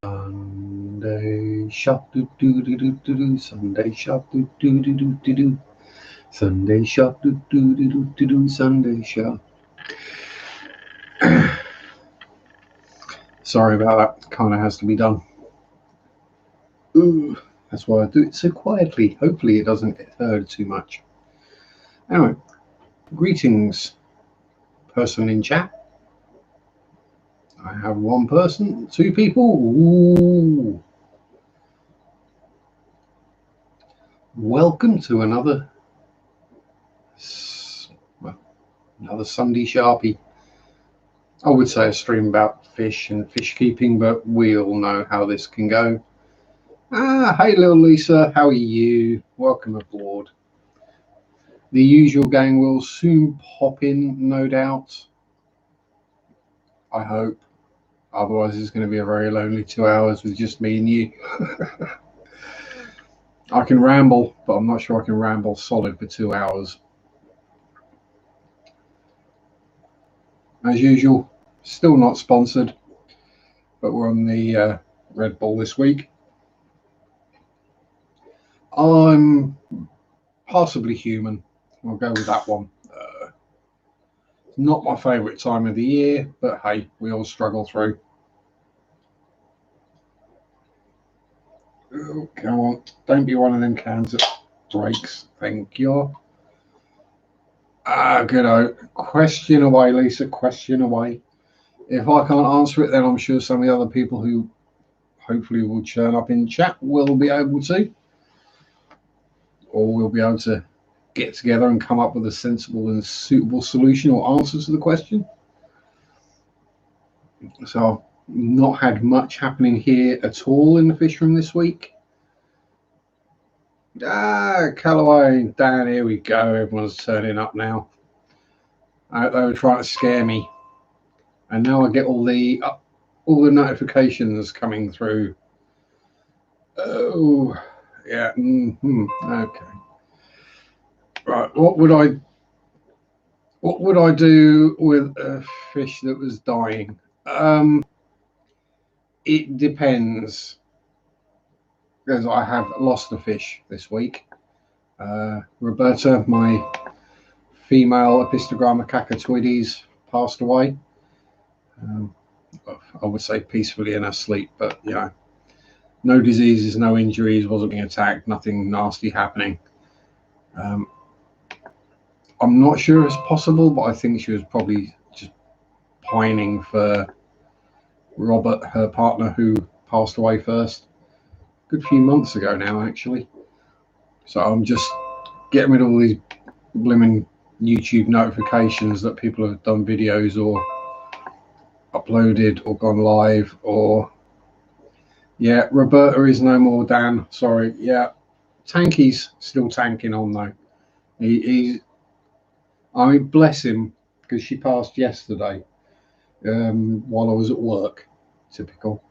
Sunday shop do do do do do do. Sunday shop do do do do do do. Sunday shop do do do do do do. Sunday shop. Sorry about that. Kind of has to be done. Ooh, that's why I do it so quietly. Hopefully, it doesn't get heard too much. Anyway, greetings, person in chat. I have one person, two people. Ooh. Welcome to well, another Sunday Sharpie. I would say a stream about fish and fish keeping, but we all know how this can go. Hey little Lisa, how are you? Welcome aboard. The usual gang will soon pop in, no doubt. I hope. Otherwise, it's going to be a very lonely 2 hours with just me and you. I can ramble, but I'm not sure I can ramble solid for 2 hours. As usual, still not sponsored, but we're on the Red Bull this week. I'm possibly human. I'll go with that one. Not my favourite time of the year, but hey, we all struggle through. Oh, come on, don't be one of them cans that breaks. Thank you. Good. Question away, Lisa. Question away. If I can't answer it, then I'm sure some of the other people who hopefully will churn up in chat will be able to, or we'll be able to get together and come up with a sensible and suitable solution or answer to the question. So I've not had much happening here at all in the fish room this week. Callaway, Dan, here we go. Everyone's turning up now. They were trying to scare me, and now I get all the notifications coming through. Oh, yeah. Okay. Right. What would I do with a fish that was dying? It depends, because I have lost a fish this week. Roberta, my female Epistogramma cacatoides, passed away. I would say peacefully in her sleep, but you know, no diseases, no injuries, wasn't being attacked, nothing nasty happening. I'm not sure it's possible, but I think she was probably just pining for Robert, her partner, who passed away first. Good few months ago now, actually. So I'm just getting rid of all these blimmin' YouTube notifications that people have done videos or uploaded or gone live or... Yeah, Roberta is no more, Dan. Sorry. Yeah, Tanky's still tanking on, though. I mean, bless him, because she passed yesterday while I was at work. Typical.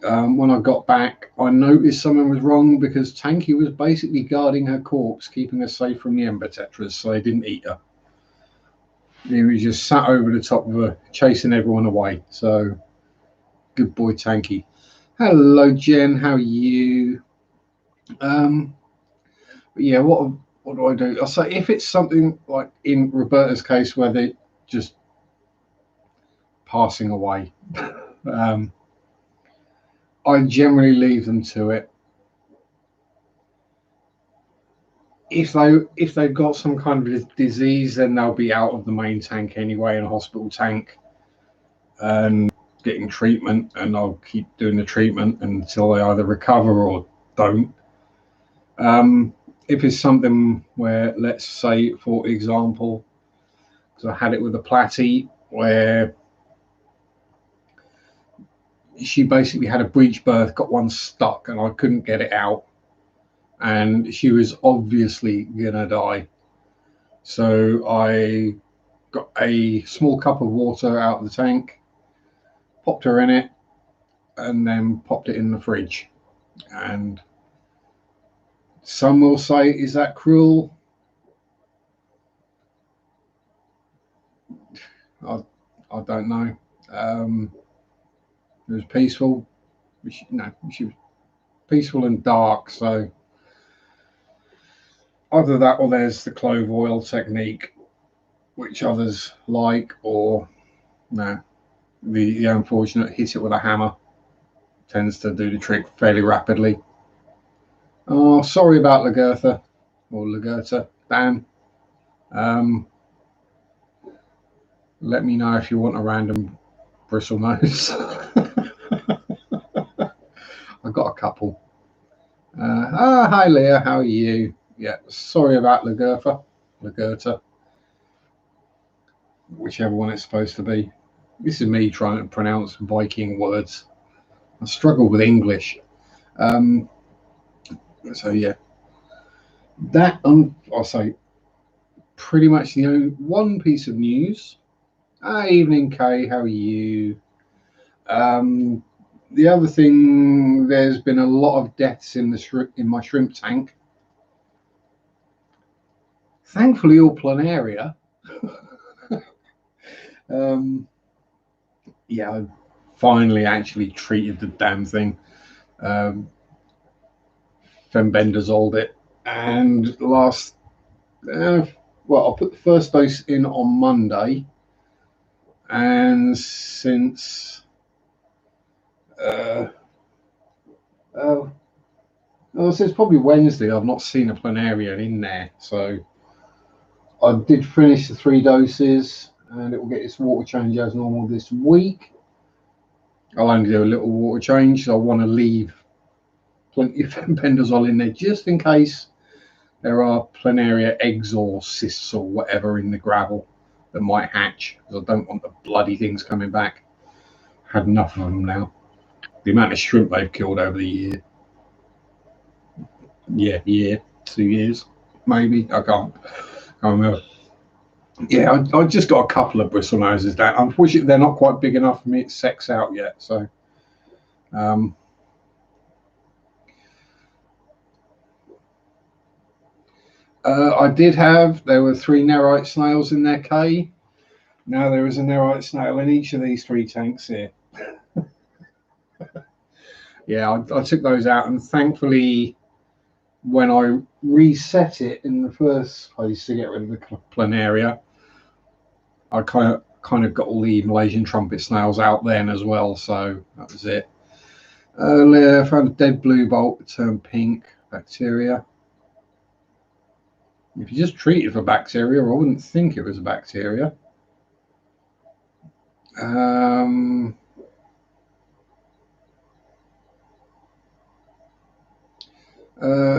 When I got back, I noticed something was wrong because Tanky was basically guarding her corpse, keeping her safe from the ember tetras so they didn't eat her. He was just sat over the top of her, chasing everyone away. So, good boy, Tanky. Hello, Jen. How are you? Yeah, what do I do? I'll say if it's something like in Roberta's case where they're just passing away, I generally leave them to it. If they've got some kind of disease, then they'll be out of the main tank anyway, in a hospital tank, and getting treatment. And I'll keep doing the treatment until they either recover or don't. If it's something where, let's say, for example, because I had it with a platy where she basically had a breech birth, got one stuck, and I couldn't get it out, and she was obviously gonna die. So I got a small cup of water out of the tank, popped her in it, and then popped it in the fridge. And some will say, is that cruel? I don't know. It was peaceful. she was peaceful and dark. So either that or there's the clove oil technique, which others like, or no, the unfortunate hit it with a hammer tends to do the trick fairly rapidly. Oh, sorry about Lagertha or Lagerta, Dan. Let me know if you want a random bristle nose. I've got a couple. Hi Leah, how are you? Yeah, sorry about Lagerta, whichever one it's supposed to be. This is me trying to pronounce Viking words. I struggle with English. So yeah, that I'll say pretty much the only one piece of news. Evening, Kay. How are you? The other thing, there's been a lot of deaths in my shrimp tank. Thankfully, all planaria. Yeah, I finally actually treated the damn thing. Fembendazoled it, and I'll put the first dose in on Monday, and since since probably Wednesday, I've not seen a planaria in there. So I did finish the 3 doses, and it will get its water change as normal this week. I'll only do a little water change, so I want to leave plenty of fembendazole in there just in case there are planaria eggs or cysts or whatever in the gravel that might hatch, because I don't want the bloody things coming back. Had enough of them now. The amount of shrimp they've killed over the year, 2 years, maybe. I can't remember. Yeah, I just got a couple of bristle noses down. Unfortunately, they're not quite big enough for me to sex out yet. So, there were 3 nerite snails in their cave. Now there is a nerite snail in each of these 3 tanks here. Yeah, I took those out, and thankfully, when I reset it in the first place to get rid of the planaria, I kind of got all the Malaysian trumpet snails out then as well, so that was it. I found a dead blue bolt that turned pink. Bacteria. If you just treat it for bacteria, I wouldn't think it was a bacteria.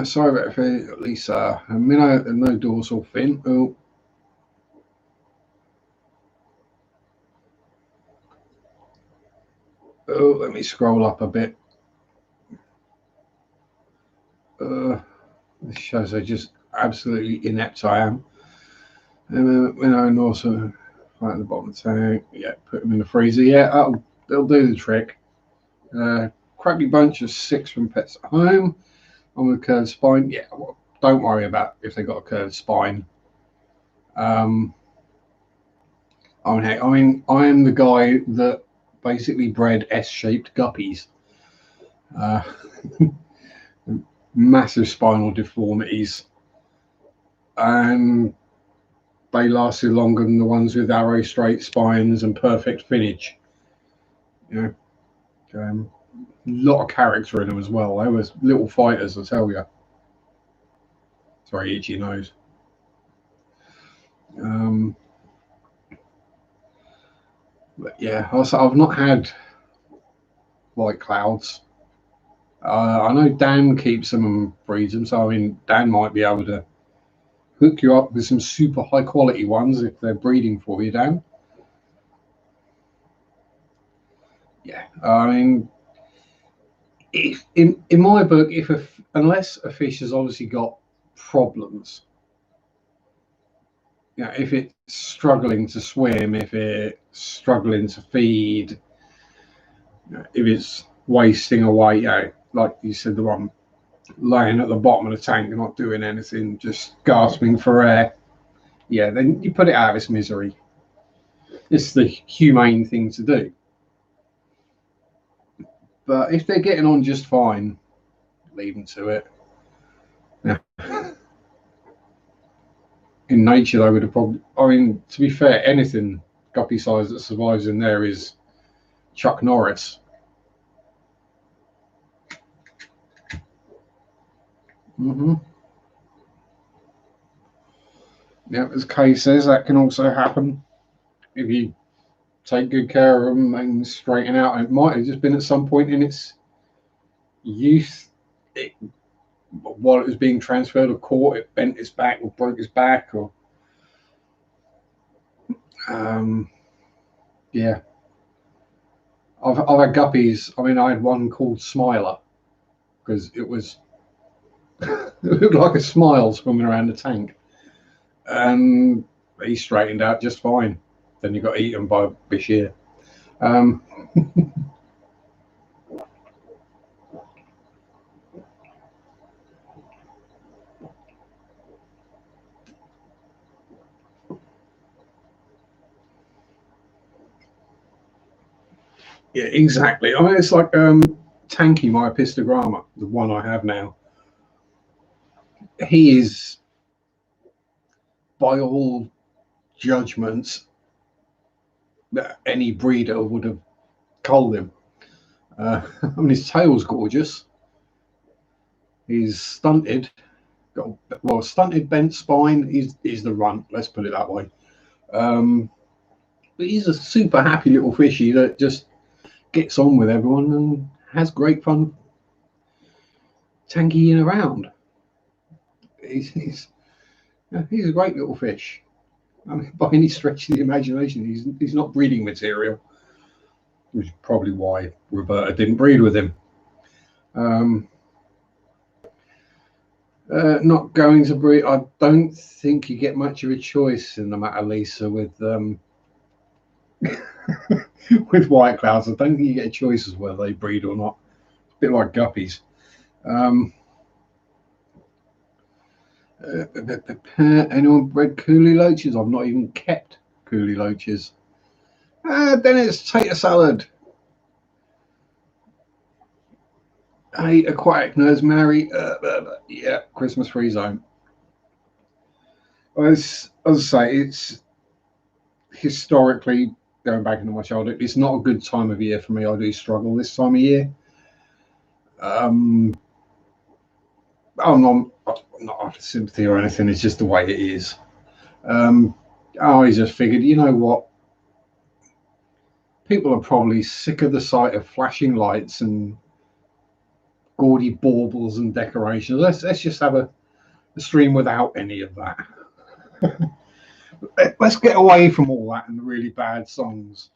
Sorry about it, Lisa. No dorsal fin. Let me scroll up a bit. This shows how just absolutely inept I am. And also right at the bottom of the tank. Yeah, put them in the freezer. Yeah, they'll do the trick. Crappy bunch of 6 from Pets at Home on the curved spine. Yeah, well, don't worry about if they got a curved spine. I am the guy that basically bred S-shaped guppies. Massive spinal deformities, and they lasted longer than the ones with arrow straight spines and perfect finish. A lot of character in them as well. They were little fighters, I tell you. Sorry, itchy nose. But yeah, also I've not had white clouds. I know Dan keeps them and breeds them, so Dan might be able to hook you up with some super high quality ones if they're breeding for you, Dan. Yeah, if, in my book, unless a fish has obviously got problems, if it's struggling to swim, if it's struggling to feed, if it's wasting away, like you said, the one laying at the bottom of the tank, not doing anything, just gasping for air, then you put it out of its misery. It's the humane thing to do. But if they're getting on just fine, leave them to it. Yeah. In nature, they would have probably. I mean, to be fair, anything guppy size that survives in there is Chuck Norris. Yeah, as Kay says, that can also happen if you take good care of them and straighten out. It might have just been at some point in its youth, while it was being transferred or caught, it bent its back or broke its back, or yeah. I've had guppies. I mean, I had one called Smiler because it looked like a smile swimming around the tank, and he straightened out just fine. Then he got eaten by Bashir. Yeah, exactly. I mean, it's like Tanky, my epistogramma, the one I have now. He is, by all judgments that any breeder would have culled him. I mean, his tail's gorgeous. He's stunted, stunted bent spine. He's the runt. Let's put it that way. But he's a super happy little fishy that just gets on with everyone and has great fun tankying around. He's a great little fish. I mean, by any stretch of the imagination, he's not breeding material, which is probably why Roberta didn't breed with him. Not going to breed. I don't think you get much of a choice in the matter, Lisa, with with white clouds. I don't think you get a choice as whether they breed or not. It's a bit like guppies. Anyone bred coolie loaches? I've not even kept coolie loaches. Then it's tater salad. Hey, aquatic nerds, Mary. Yeah, Christmas free zone. As I say, it's historically going back into my childhood. It's not a good time of year for me. I do struggle this time of year. I'm not after sympathy or anything. It's just the way it is. I just figured, you know what? People are probably sick of the sight of flashing lights and gaudy baubles and decorations. Let's just have a stream without any of that. Let's get away from all that and the really bad songs.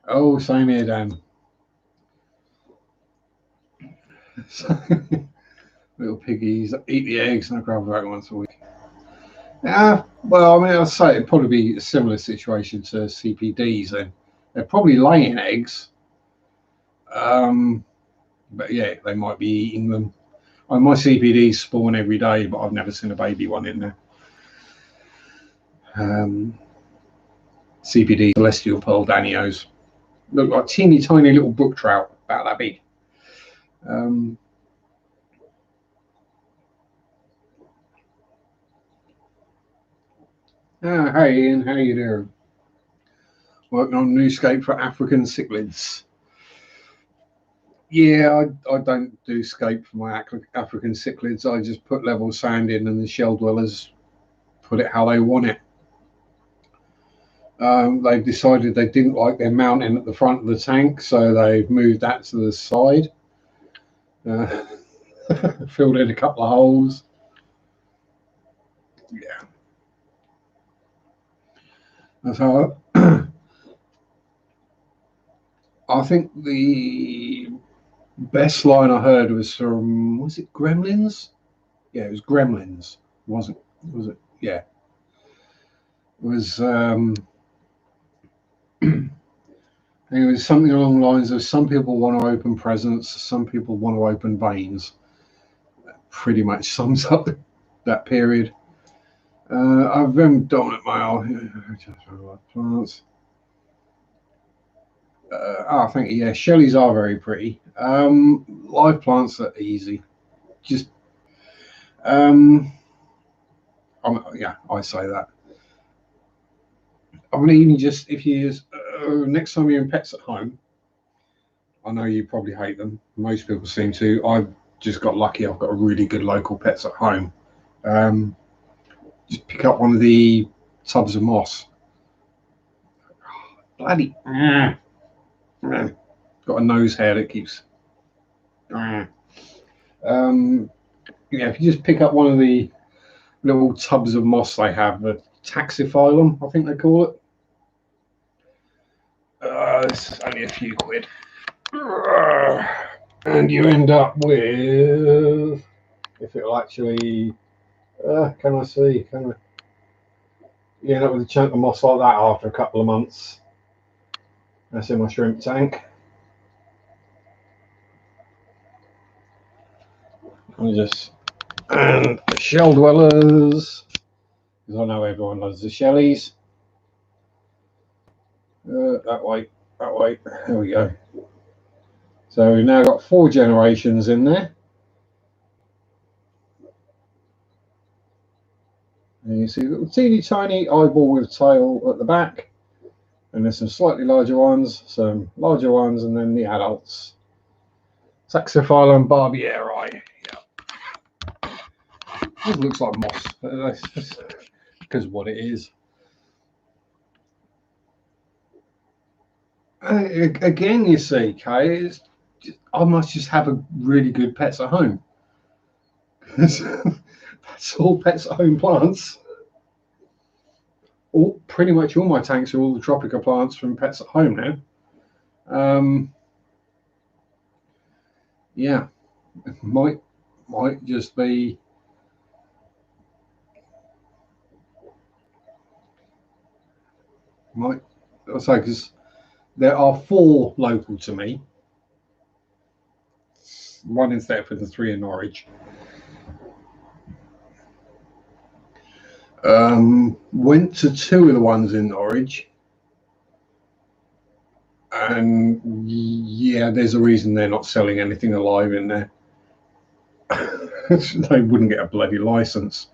Oh, same here, Dan. Little piggies eat the eggs and I grab back once a week. Yeah, well, I mean, I'd say it'd probably be a similar situation to CPDs. Then they're probably laying eggs, but yeah, they might be eating them. My CPDs spawn every day, but I've never seen a baby one in there. CPD celestial pearl danios look like teeny tiny little brook trout, about that big. Hey Ian, how you doing? Working on new scape for African cichlids. Yeah, I don't do scape for my African cichlids. I just put level sand in and the shell dwellers put it how they want it. They've decided they didn't like their mountain at the front of the tank, so they've moved that to the side. Filled in a couple of holes. Yeah. That's how I think the best line I heard was from, was it Gremlins? Yeah, it was Gremlins. Was it? Yeah. It was it was something along the lines of some people want to open presents, some people want to open veins. That pretty much sums up that period. I've been dominant male plants. I think yeah, Shelleys are very pretty. Live plants are easy. Just yeah, I say that. I mean, even just if you next time you're in pets at home, I know you probably hate them. Most people seem to. I've just got lucky. I've got a really good local pets at home. Um, just pick up one of the tubs of moss. Bloody got a nose hair that keeps. Um, yeah, if you just pick up one of the little tubs of moss they have, the taxiphyllum, I think they call it. This is only a few quid. And you end up with, if it'll actually, can I see? Can I? You end up with a chunk of moss like that after a couple of months. That's in my shrimp tank. And shell dwellers, because I know everyone loves the shellies. That way. There we go. So we've now got 4 generations in there. And you see a little teeny tiny eyeball with tail at the back. And there's some slightly larger ones, some larger ones, and then the adults. Saxophyllum barbieri. Yeah. This looks like moss. Because what it is. Again, you see, Kay, I must just have a really good pets at home. That's all pets at home plants. Pretty much all my tanks are all the tropical plants from pets at home now. Yeah, might just be. I'll say because there are 4 local to me. 1 in Thetford and 3 in Norwich. Went to 2 of the ones in Norwich, and yeah, there's a reason they're not selling anything alive in there. They wouldn't get a bloody license.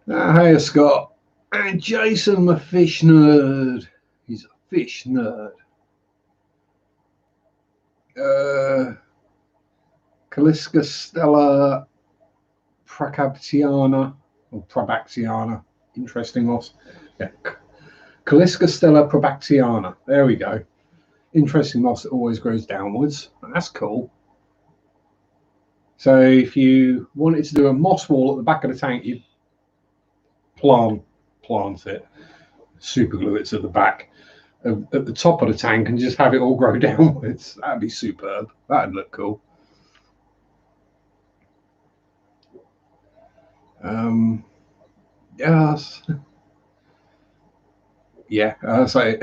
Hey, Scott. And Jason, my fish nerd. He's a fish nerd. Calisca Stella Pracabtiana, or Probactiana. Interesting moss. Yeah. Calisca Stella Probactiana. There we go. Interesting moss that always grows downwards. That's cool. So if you wanted to do a moss wall at the back of the tank, you plant it, super glue it to the back at the top of the tank, and just have it all grow downwards. That'd be superb. That'd look cool. Yes. Yeah, so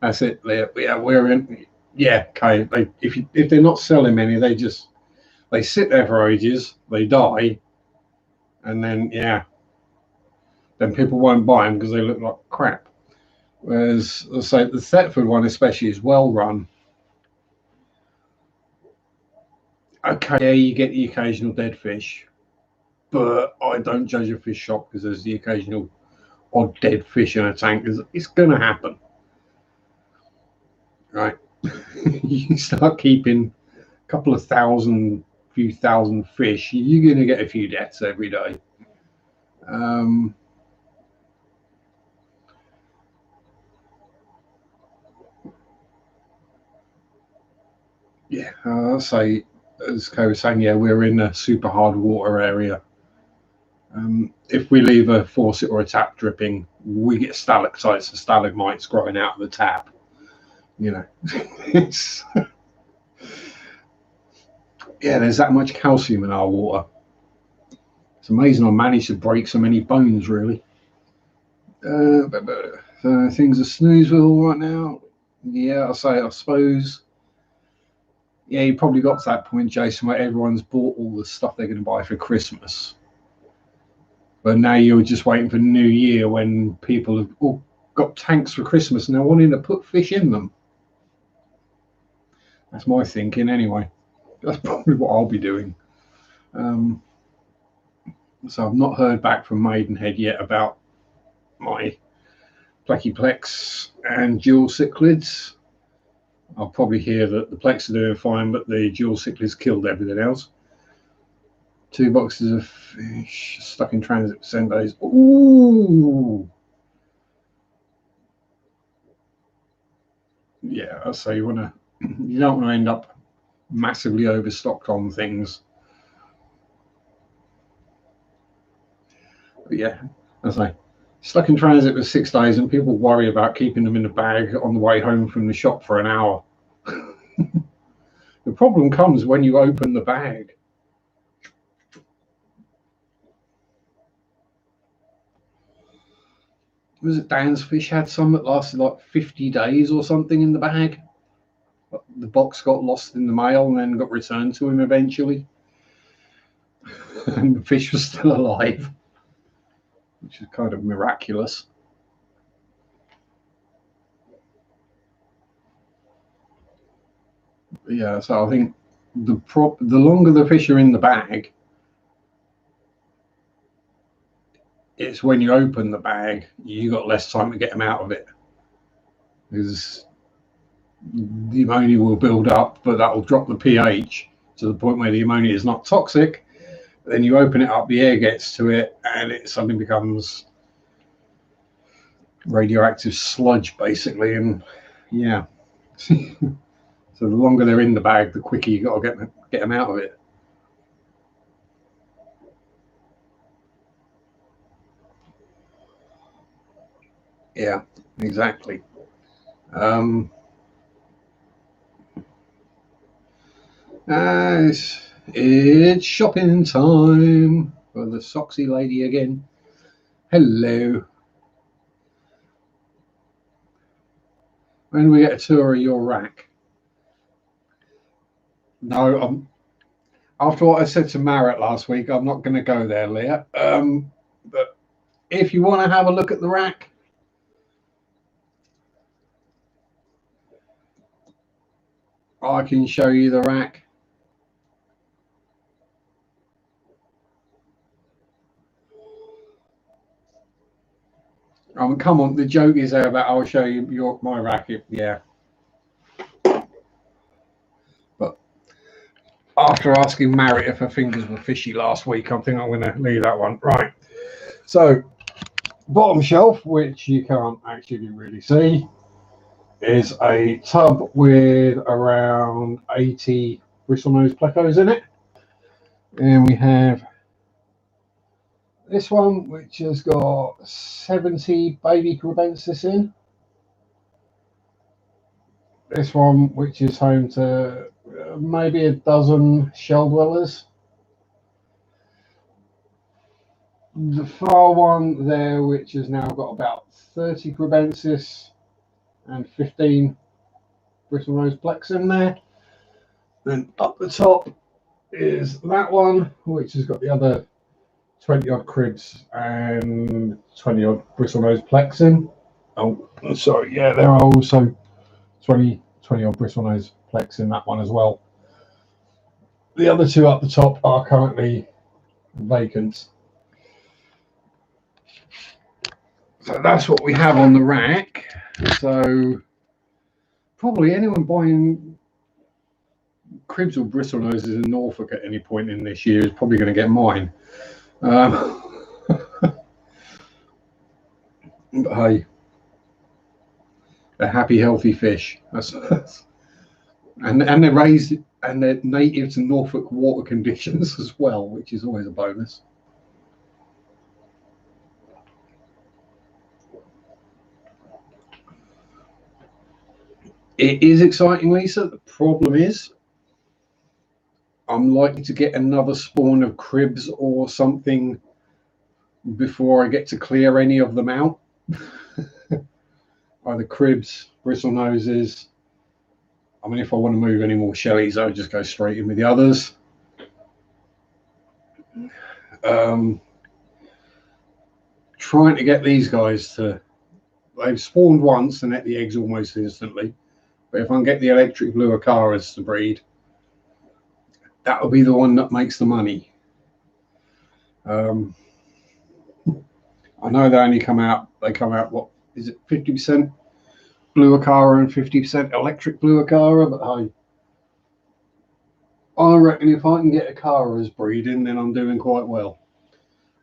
that's it. Yeah, we're in. Yeah, okay. If they're not selling many, they sit there for ages, they die, and then then people won't buy them because they look like crap. Whereas, let's say the Thetford one especially is well run. Okay, yeah, you get the occasional dead fish, but I don't judge a fish shop because there's the occasional odd dead fish in a tank. It's going to happen, right? You start keeping a couple of few thousand fish, you're going to get a few deaths every day. Yeah, I'll say, as Kay was saying, yeah, we're in a super hard water area. If we leave a faucet or a tap dripping, we get stalactites and stalagmites growing out of the tap. You know, it's yeah, there's that much calcium in our water. It's amazing I managed to break so many bones, really. Things are snoozeville right now. Yeah, I suppose. Yeah, you probably got to that point, Jason, where everyone's bought all the stuff they're going to buy for Christmas. But now you're just waiting for New Year when people have. Oh, got tanks for Christmas and they're wanting to put fish in them. That's my thinking anyway. That's probably what I'll be doing. So I've not heard back from Maidenhead yet about my Plex and dual cichlids. I'll probably hear that the Plex are doing fine, but the dual cichlids killed everything else. 2 boxes of fish stuck in transit for 7 days. Ooh. Yeah, so you don't want to end up massively overstocked on things. But yeah, as I say, stuck in transit for 6 days, and people worry about keeping them in the bag on the way home from the shop for an hour. The problem comes when you open the bag. Was it Dan's Fish had some that lasted like 50 days or something in the bag? The box got lost in the mail and then got returned to him eventually. And the fish was still alive, which is kind of miraculous. Yeah, so I think the longer the fish are in the bag, it's when you open the bag, you got less time to get them out of it, because the ammonia will build up, but that will drop the pH to the point where the ammonia is not toxic. Then you open it up, the air gets to it, and it suddenly becomes radioactive sludge, basically. And yeah, so the longer they're in the bag, the quicker you got to get them out of it. Yeah, exactly. It's shopping time for the Soxy lady again. Hello. When do we get a tour of your rack? No, after what I said to Marit last week, I'm not going to go there, Leah. But if you want to have a look at the rack, I can show you the rack. Come on, the joke is there about I'll show you my rack. Yeah. But after asking Marit if her fingers were fishy last week, I think I'm going to leave that one. Right. So, bottom shelf, which you can't actually really see, is a tub with around 80 bristlenose plecos in it. And we have this one, which has got 70 baby crebensis in. This one, which is home to maybe a dozen shell dwellers. The far one there, which has now got about 30 crebensis and 15 bristlenose plex in there. Then up the top is that one, which has got the other 20 odd cribs and 20 odd bristlenose plex in. Oh, sorry, yeah, there are also 20 odd bristlenose plex in that one as well. The other two up the top are currently vacant. So that's what we have on the rack. So probably anyone buying cribs or bristlenoses in Norfolk at any point in this year is probably going to get mine. But hey, they're happy, healthy fish. And they're raised and they're native to Norfolk water conditions as well, which is always a bonus. It is exciting, Lisa. The problem is I'm likely to get another spawn of cribs or something before I get to clear any of them out. Either cribs, bristlenoses. I mean, if I want to move any more shellies, I'll just go straight in with the others. Trying to get these guys to they've spawned once and let the eggs almost instantly. But if I can get the electric blue Acaras to breed, that will be the one that makes the money. I know they only come out. They come out, what is it, 50% blue Acara and 50% electric blue Acara? But hey, I reckon if I can get Acaras breeding, then I'm doing quite well.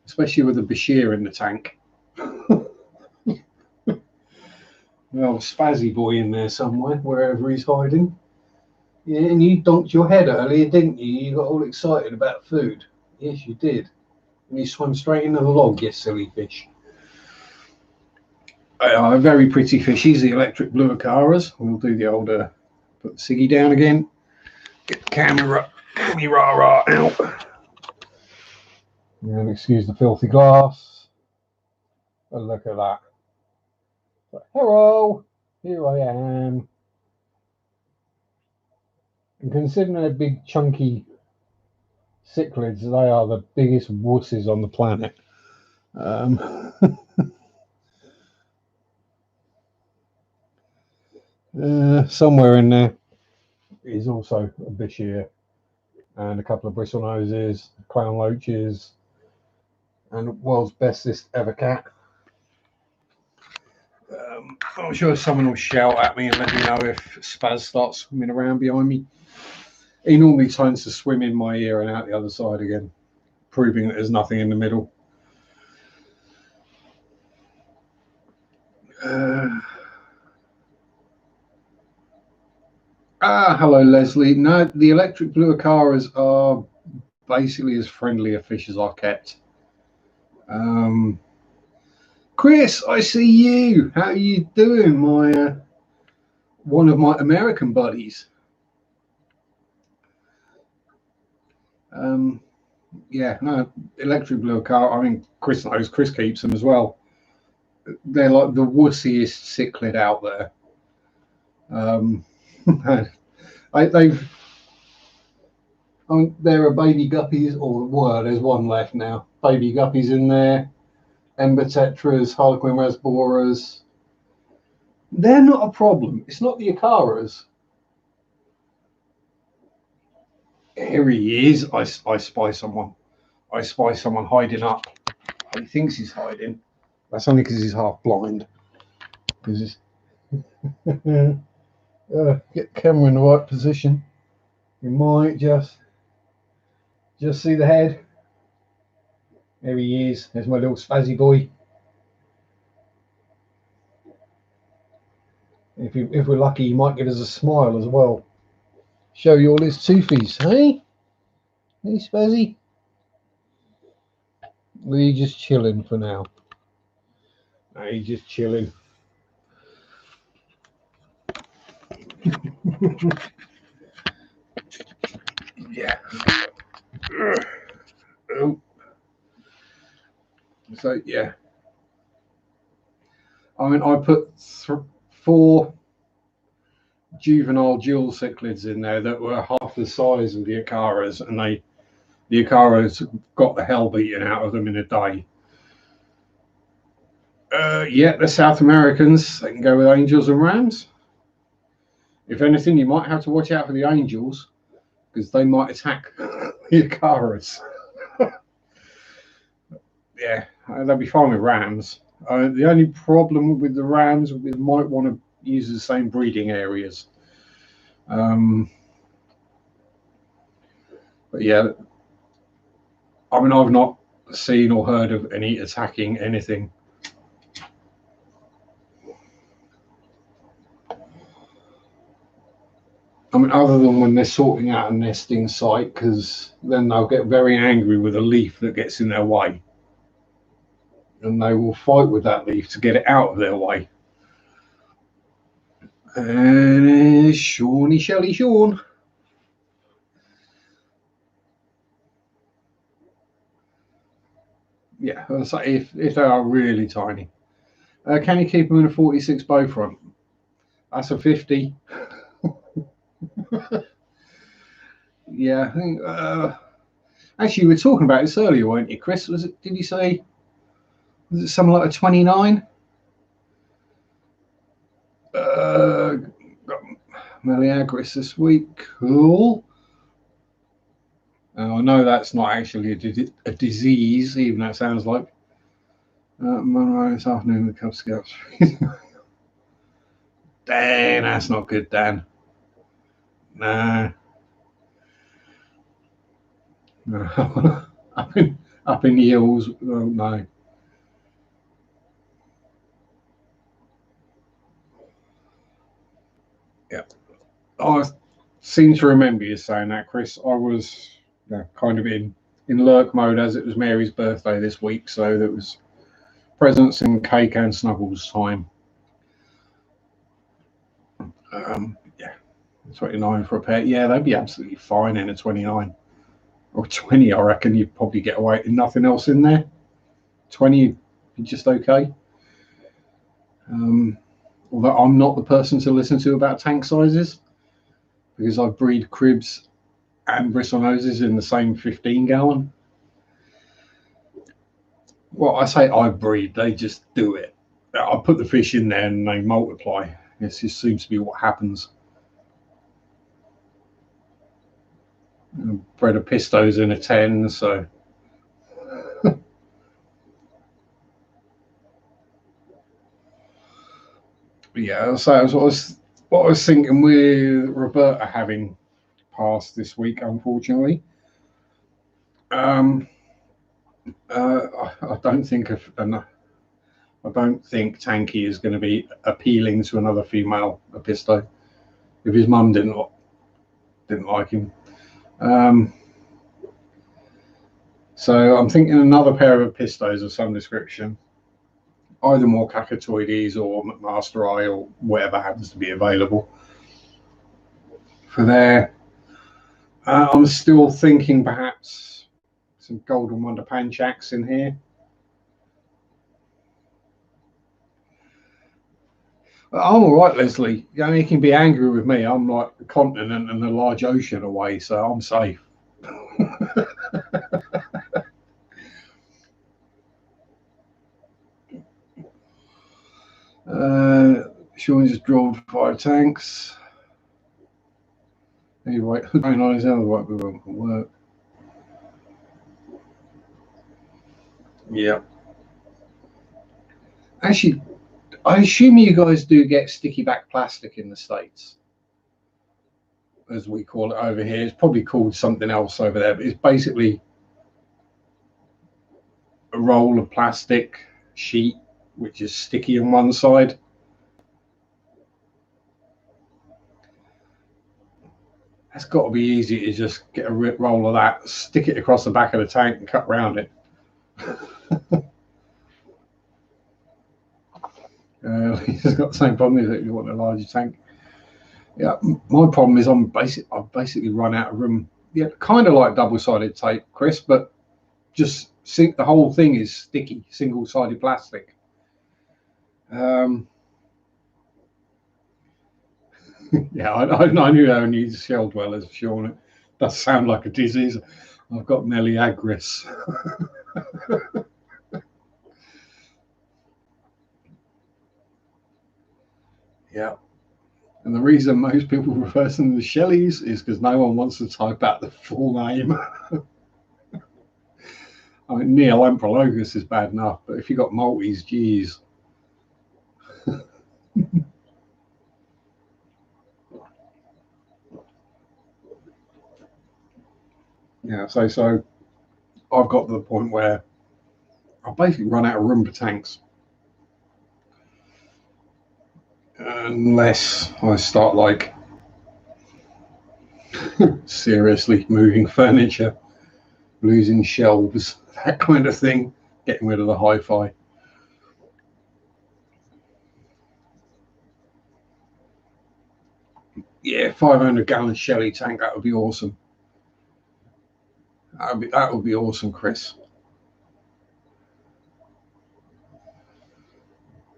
Especially with a Bashir in the tank. Well, Spazzy boy in there somewhere, wherever he's hiding. Yeah, and you donked your head earlier, didn't you? You got all excited about food. Yes, you did. And you swam straight into the log, you silly fish. Very pretty fishies, the electric blue Acaras. We'll do the old, put the ciggy down again. Get the camera out. And excuse the filthy glass. Oh, look at that. Hello, here I am. And considering they're big, chunky cichlids, they are the biggest wusses on the planet. Somewhere in there is also a Bashir and a couple of bristlenoses, clown loaches, and world's bestest ever cat. I'm sure someone will shout at me and let me know if Spaz starts swimming around behind me. He normally tends to swim in my ear and out the other side again, proving that there's nothing in the middle. Hello, Leslie. No, the electric blue Acaras are basically as friendly a fish as I've kept. Chris, I see you. How are you doing, my one of my American buddies? Yeah, no, electric blue Acara. I mean, Chris knows. Chris keeps them as well. They're like the wussiest cichlid out there. There are baby guppies, or there's one left now. Baby guppies in there, ember tetras, harlequin rasboras. They're not a problem. It's not the Acaras. Here he is. I spy someone. I spy someone hiding up. He thinks he's hiding. That's only because he's half blind. Get the camera in the right position. You might just see the head. There he is. There's my little Spazzy boy. If we're lucky, he might give us a smile as well. Show you all his toothies, hey? Hey, Spazzy. Or are you just chilling for now? No, he's just chilling. Yeah. Oh. So yeah. I mean, I put 4 juvenile dual cichlids in there that were half the size of the Acaras, and the Acaras got the hell beaten out of them in a day. Yeah, the South Americans, they can go with angels and rams. If anything, you might have to watch out for the angels, because they might attack the Acaras. Yeah, they'll be fine with rams. The only problem with the rams is they might want to use the same breeding areas. But yeah, I mean, I've not seen or heard of any attacking anything. I mean, other than when they're sorting out a nesting site, because then they'll get very angry with a leaf that gets in their way. And they will fight with that leaf to get it out of their way. And Shawny Shelly Sean. Yeah, so if they are really tiny. Can you keep them in a 46 bow front? That's a 50. Yeah, I think. Actually, you were talking about this earlier, weren't you, Chris? Did you say? Was it something like a 29? Got Meleagris this week. Cool. I know that's not actually a disease, even though it sounds like. Monroe this afternoon with the Cub Scouts. Dan, that's not good, Dan. No. up in the hills. Oh, no. Yeah. I seem to remember you saying that, Chris. I was kind of in lurk mode as it was Mary's birthday this week, so there was presents and cake and snuggles time. Yeah, 29 for a pair. Yeah, they'd be absolutely fine in a 29 or 20. I reckon you'd probably get away with nothing else in there. 20 be just okay. Although I'm not the person to listen to about tank sizes because I breed cribs and bristle noses in the same 15 gallon. Well, I say I breed, they just do it. I put the fish in there and they multiply. It just seems to be what happens. Bred a pistos in a 10, so. Yeah, so what I was thinking with Roberta having passed this week, unfortunately. I don't think I don't think Tanky is going to be appealing to another female Apisto if his mum didn't like him. So I'm thinking another pair of Apistos of some description, either more Cacatoides or McMaster or whatever happens to be available for there. I'm still thinking perhaps some Golden Wonder Panchaks in here. I'm all right, Leslie. You can be angry with me. I'm like a continent and a large ocean away, so I'm safe. Sean just drawn 5 tanks. Anyway, going on his other work with him can work. Yeah. Actually, I assume you guys do get sticky back plastic in the States, as we call it over here. It's probably called something else over there, but it's basically a roll of plastic sheet which is sticky on one side. That's got to be easy to just get a roll of that, stick it across the back of the tank and cut around it. He's got the same problem as you want a larger tank. Yeah, my problem is I've basically run out of room. Yeah, kind of like double-sided tape, Chris, but just the whole thing is sticky, single-sided plastic. Yeah, I knew how many shell dwellers, Sean. It does sound like a disease. I've got Meleagris. Yeah. And the reason most people refer to them as Shelleys is because no one wants to type out the full name. I mean, Neolamprologus is bad enough, but if you've got Maltese, geez. Yeah, so I've got to the point where I've basically run out of room for tanks. Unless I start like seriously moving furniture, losing shelves, that kind of thing, getting rid of the hi-fi. Yeah, 500-gallon Shelley tank, that would be awesome. That would be awesome, Chris.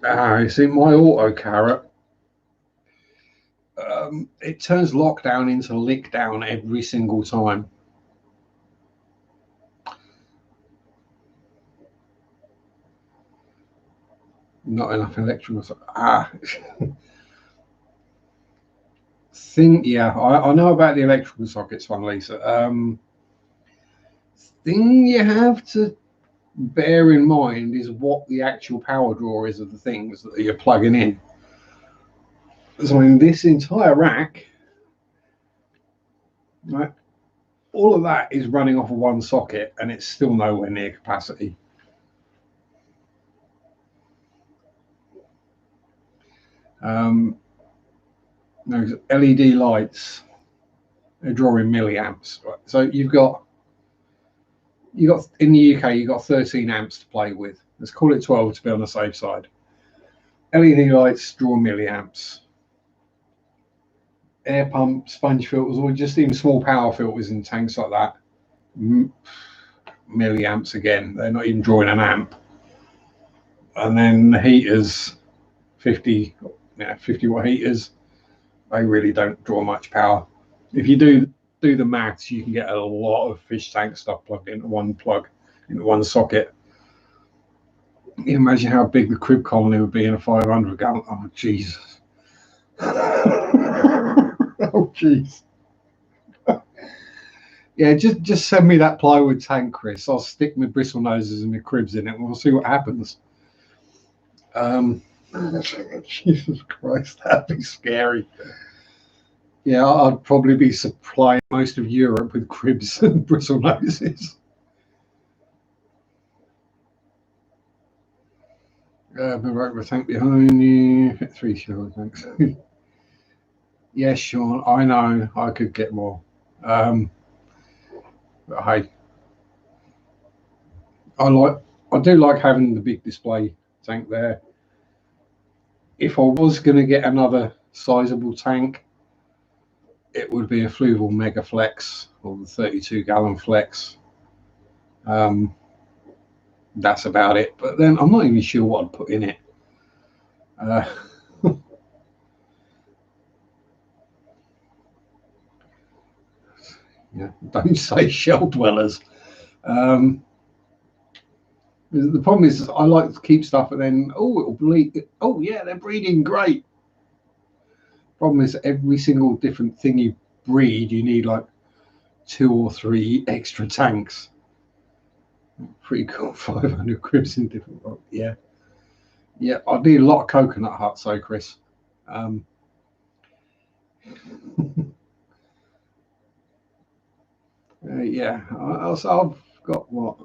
You see, my auto carrot, it turns lockdown into lick down every single time. Not enough electrical. Yeah, I know about the electrical sockets one, Lisa. Thing you have to bear in mind is what the actual power draw is of the things that you're plugging in. So in this entire rack, right, all of that is running off of one socket, and it's still nowhere near capacity. Those LED lights are drawing milliamps. Right? So you've got in the UK, you've got 13 amps to play with. Let's call it 12 to be on the safe side. LED lights draw milliamps. Air pump, sponge filters, or just even small power filters in tanks like that, milliamps again. They're not even drawing an amp. And then the heaters, 50 watt heaters, they really don't draw much power. If you do the maths, you can get a lot of fish tank stuff plugged into one socket. You imagine how big the crib colony would be in a 500 gallon. Oh Jesus. Oh jeez. Yeah, just send me that plywood tank, Chris. I'll stick my bristle noses and my cribs in it, and we'll see what happens. Jesus Christ, that'd be scary. Yeah, I'd probably be supplying most of Europe with cribs and bristle noses. Right, the tank behind you. 3 sure, thanks. Yes, Sean, I know I could get more. But hey, I do like having the big display tank there. If I was going to get another sizable tank, it would be a Fluval Mega Flex or the 32 gallon Flex. That's about it. But then I'm not even sure what I'd put in it. Yeah, don't say shell dwellers. The problem is I like to keep stuff and then, it'll bleed. Oh, yeah, they're breeding great. Problem is every single different thing you breed, you need like 2 or 3 extra tanks. Pretty cool. 500 cribs in different. Yeah. Yeah, I need a lot of coconut huts, though, Chris. Yeah, I've got what?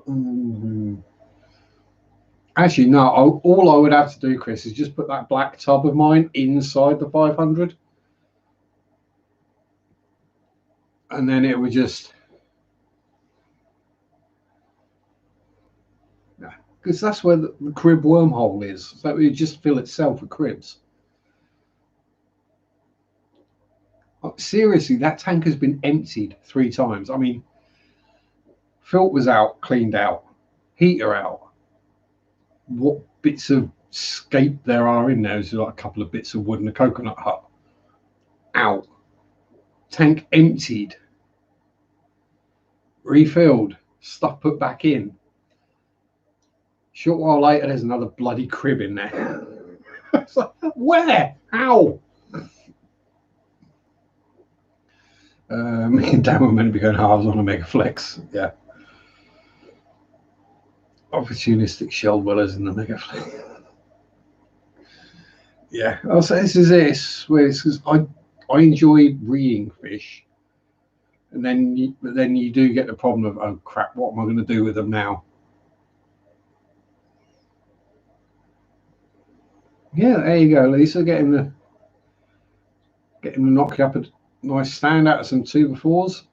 Actually, no. All I would have to do, Chris, is just put that black tub of mine inside the 500, and then it would just. Because that's where the crib wormhole is. So it would just fill itself with cribs. Seriously, that tank has been emptied 3 times. I mean, filters out, cleaned out, heater out. What bits of scape there are in there is like a couple of bits of wood and a coconut hut. Out. Tank emptied. Refilled. Stuff put back in. Short while later, there's another bloody crib in there. Like, where? How? Me and Dan were meant to be going halves on a Mega Flex. Yeah. Opportunistic shell dwellers in the Mega Flex. Yeah. I'll say this is because I enjoy breeding fish, and then you do get the problem of, oh crap, what am I going to do with them now? Yeah, there you go, Lisa. Getting the knock you up a nice stand out of some 2x4s.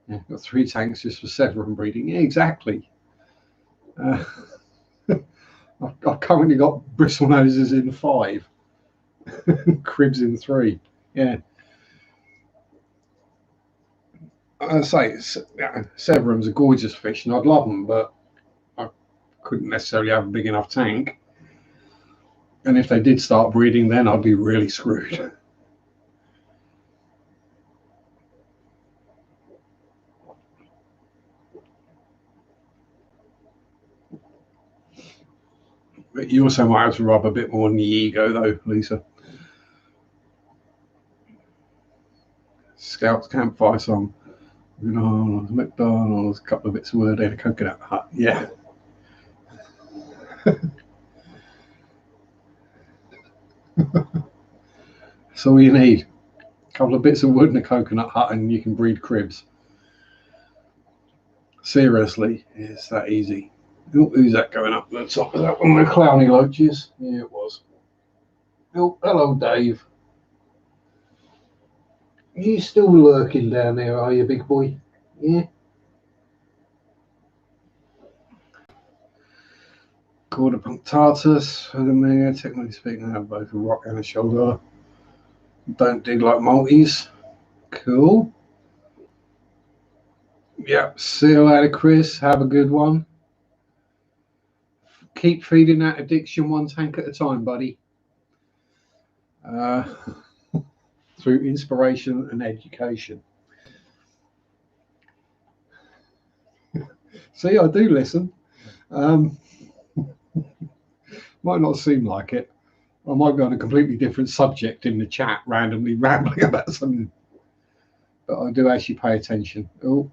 Yeah, got 3 tanks just for Severin breeding. Yeah, exactly. I've currently got bristle noses in 5, cribs in 3. Yeah. I say Severin's a gorgeous fish, and I'd love them, but I couldn't necessarily have a big enough tank. And if they did start breeding, then I'd be really screwed. But you also might have to rub a bit more on the ego, though, Lisa. Scouts campfire song. McDonald's, a couple of bits of wood and a coconut hut. Yeah. That's all you need. A couple of bits of wood and a coconut hut, and you can breed cribs. Seriously, it's that easy. Oh, who's that going up the top of that one? One of the clowny loaches? Yeah, it was. Oh, hello, Dave. You still lurking down there, are you, big boy? Yeah. Quarter punctatus for the mayor. Technically speaking, I have both a rock and a shoulder. Don't dig like multis. Cool. Yep. See you later, Chris. Have a good one. Keep feeding that addiction one tank at a time, buddy. Through inspiration and education. See, I do listen. Might not seem like it. I might be on a completely different subject in the chat, randomly rambling about something. But I do actually pay attention. Oh,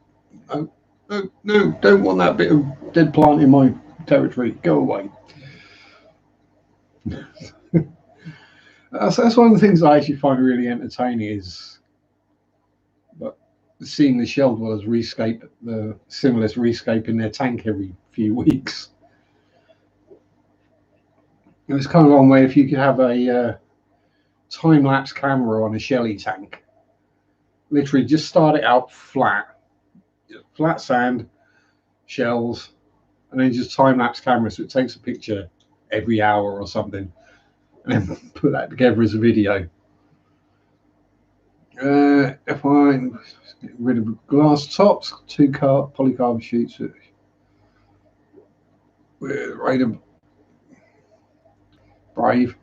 no, don't want that bit of dead plant in my territory. Go away. That's one of the things I actually find really entertaining is seeing the shell dwellers rescape, the Similis rescaping their tank every few weeks. It's kind of one way if you could have a time-lapse camera on a shelly tank. Literally just start it out flat sand, shells, and then just time-lapse camera so it takes a picture every hour or something, and then put that together as a video. If I get rid of glass tops, 2 polycarbonate sheets with rate of brave.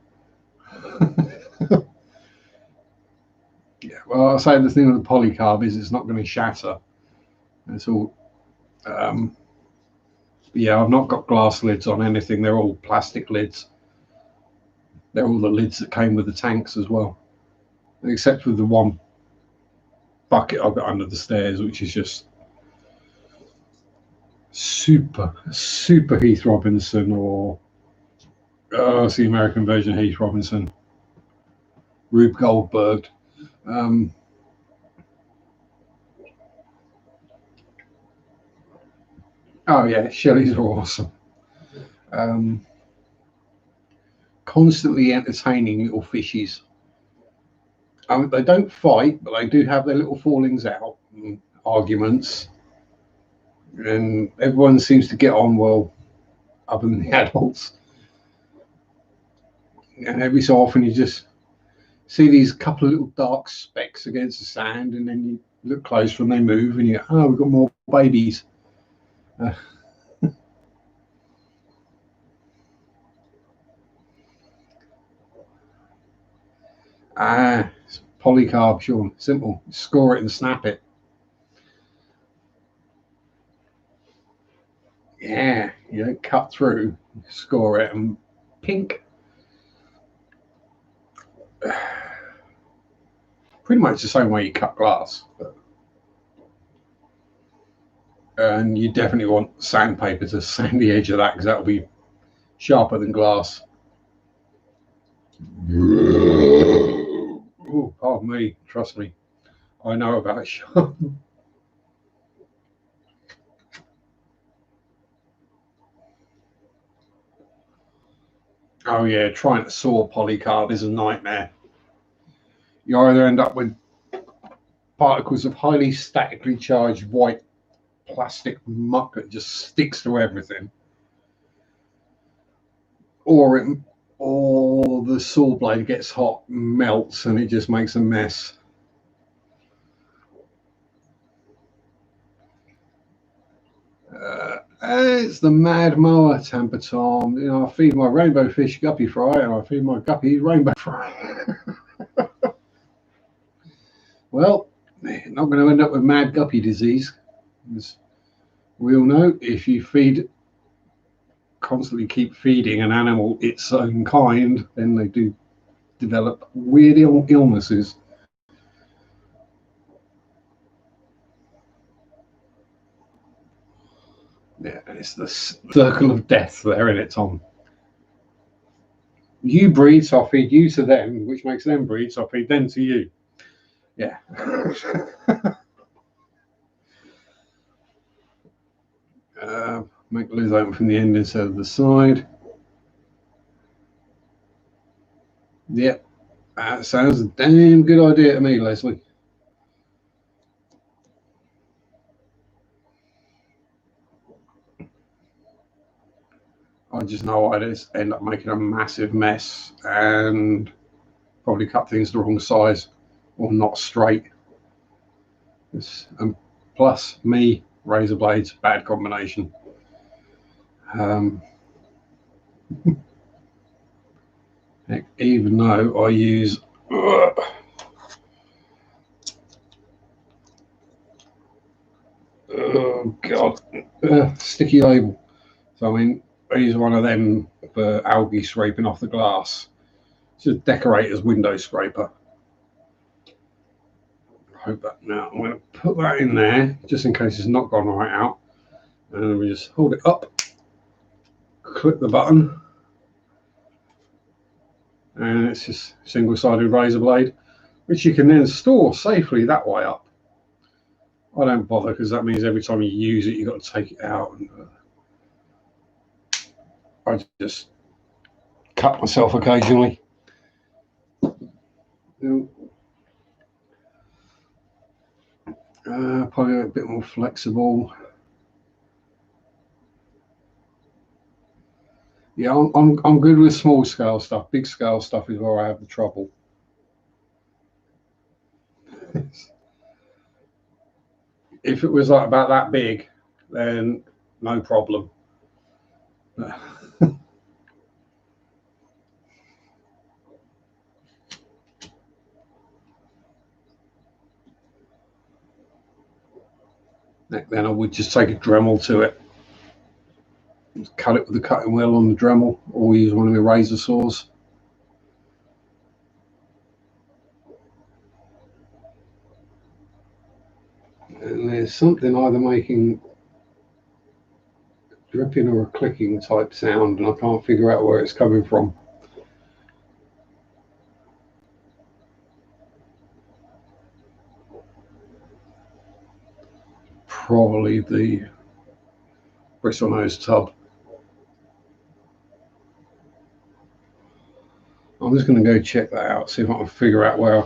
Yeah, well, I'll say the thing with the polycarb is it's not going to shatter. It's all. Yeah, I've not got glass lids on anything. They're all plastic lids. They're all the lids that came with the tanks as well, except for the one bucket I've got under the stairs, which is just super Heath Robinson, or it's the American version of Heath Robinson, Rube Goldberg. Oh yeah, Shellys are awesome. Constantly entertaining little fishies. They don't fight, but they do have their little fallings out, and arguments, and everyone seems to get on well, other than the adults. And every so often you just see these couple of little dark specks against the sand, and then you look closer and they move, and you go, oh, we've got more babies. It's polycarb, Sean. Simple. Score it and snap it. Yeah, you don't cut through, score it, and pink. Pretty much the same way you cut glass. And you definitely want sandpaper to sand the edge of that, because that'll be sharper than glass. Oh, pardon me. Trust me, I know about sharp. Oh yeah, trying to saw polycarb is a nightmare. You either end up with particles of highly statically charged white plastic muck that just sticks to everything, or the saw blade gets hot, melts, and it just makes a mess. It's the mad mower, Tampa Tom. You know, I feed my rainbow fish guppy fry, and I feed my guppies rainbow fry. Well, not going to end up with mad guppy disease. As we all know, if you constantly keep feeding an animal its own kind, then they do develop weird illnesses. And it's the circle of death there in it, Tom. You breed, so I feed you to them, which makes them breed, so I feed them to you. Yeah. Make the lid open from the end instead of the side. Yep, that sounds a damn good idea to me, Leslie. I just know I just end up making a massive mess and probably cut things the wrong size or not straight. And plus, me, razor blades, bad combination. Heck, even though I use oh god, sticky label. So I mean, I use one of them for algae scraping off the glass. It's a decorator's window scraper. I hope that now I'm going to put that in there just in case it's not gone right out, and then we just hold it up, click the button, and it's just single-sided razor blade, which you can then store safely that way up. I don't bother because that means every time you use it, you've got to take it out. And I just cut myself occasionally. Probably a bit more flexible. Yeah, I'm good with small scale stuff. Big scale stuff is where I have the trouble. If it was like about that big, then no problem. Then I would just take a Dremel to it. Just cut it with the cutting wheel on the Dremel, or use one of the razor saws. And there's something either making a dripping or a clicking type sound, and I can't figure out where it's coming from. Probably the bristle nose tub. I'm just going to go check that out, see if I can figure out where.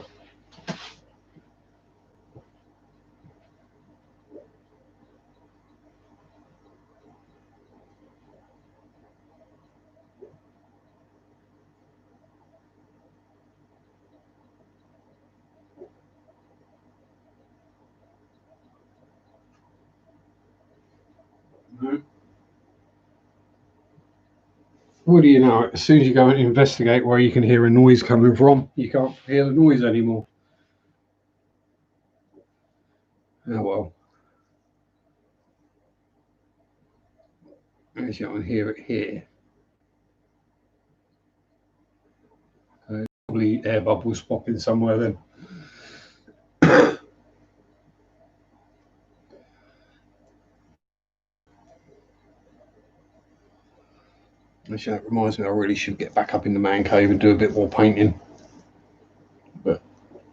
What do you know? As soon as you go and investigate where you can hear a noise coming from, you can't hear the noise anymore. Oh well. Actually, I can hear it here. Probably air bubbles popping somewhere then. Actually, that reminds me, I really should get back up in the man cave and do a bit more painting. But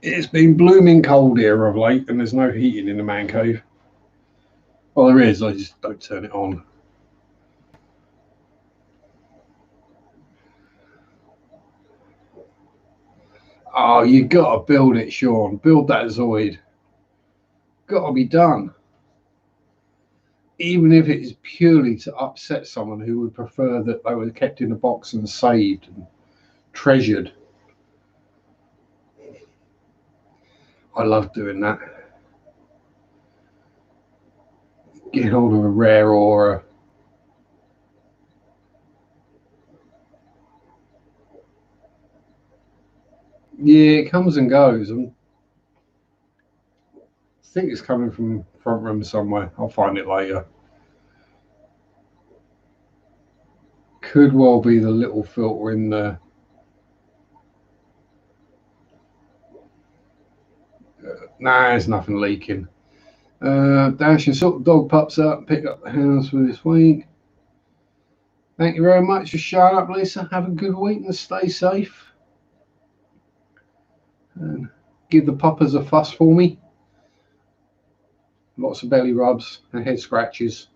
it's been blooming cold here of late, and there's no heating in the man cave. Well, there is, I just don't turn it on. Oh, you gotta build it, Sean. Build that Zoid. Gotta be done. Even if it is purely to upset someone who would prefer that they were kept in a box and saved and treasured. I love doing that. Get hold of a rare aura. Yeah, it comes and goes. I think it's coming from front room somewhere. I'll find it later. Could well be the little filter in there. Nah, there's nothing leaking. Dash and sort the dog pups up and pick up the house for this week. Thank you very much for showing up, Lisa. Have a good week and stay safe. And give the puppers a fuss for me. Lots of belly rubs and head scratches.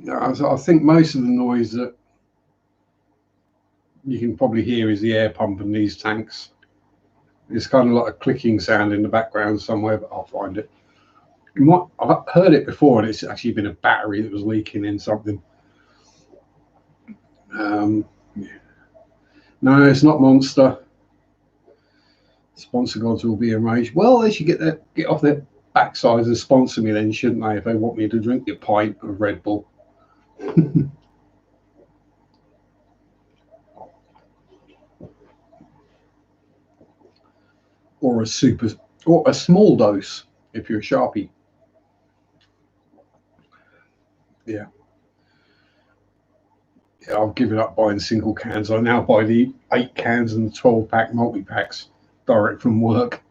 I think most of the noise that you can probably hear is the air pump in these tanks. It's kind of like a clicking sound in the background somewhere, but I'll find it. I've heard it before, and it's actually been a battery that was leaking in something. No, it's not Monster. Sponsor gods will be enraged. Well, they should get off their backsides and sponsor me then, shouldn't they? If they want me to drink a pint of Red Bull. Or a small dose if you're a Sharpie. Yeah, I've given up buying single cans. I now buy the 8 cans and the 12-pack multi-packs direct from work.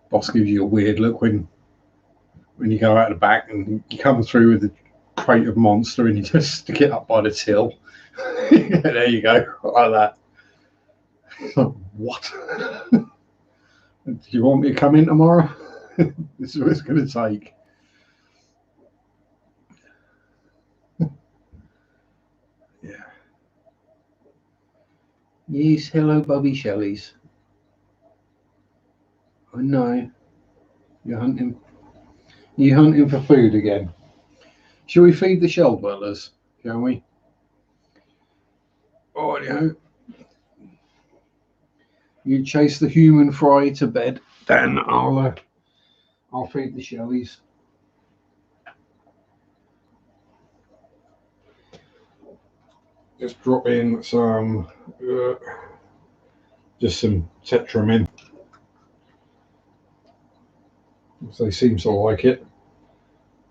Boss gives you a weird look when you go out the back and you come through with a crate of Monster and you just stick it up by the till. There you go, like that. What? Do you want me to come in tomorrow? This is what it's going to take. Yeah. Yes, hello, Bubby Shelleys. I know. You're hunting for food again. Shall we feed the shell dwellers? Shall we? Oh, you chase the human fry to bed, then I'll feed the shellies. Just drop in some, just some tetramin. So they seem to like it.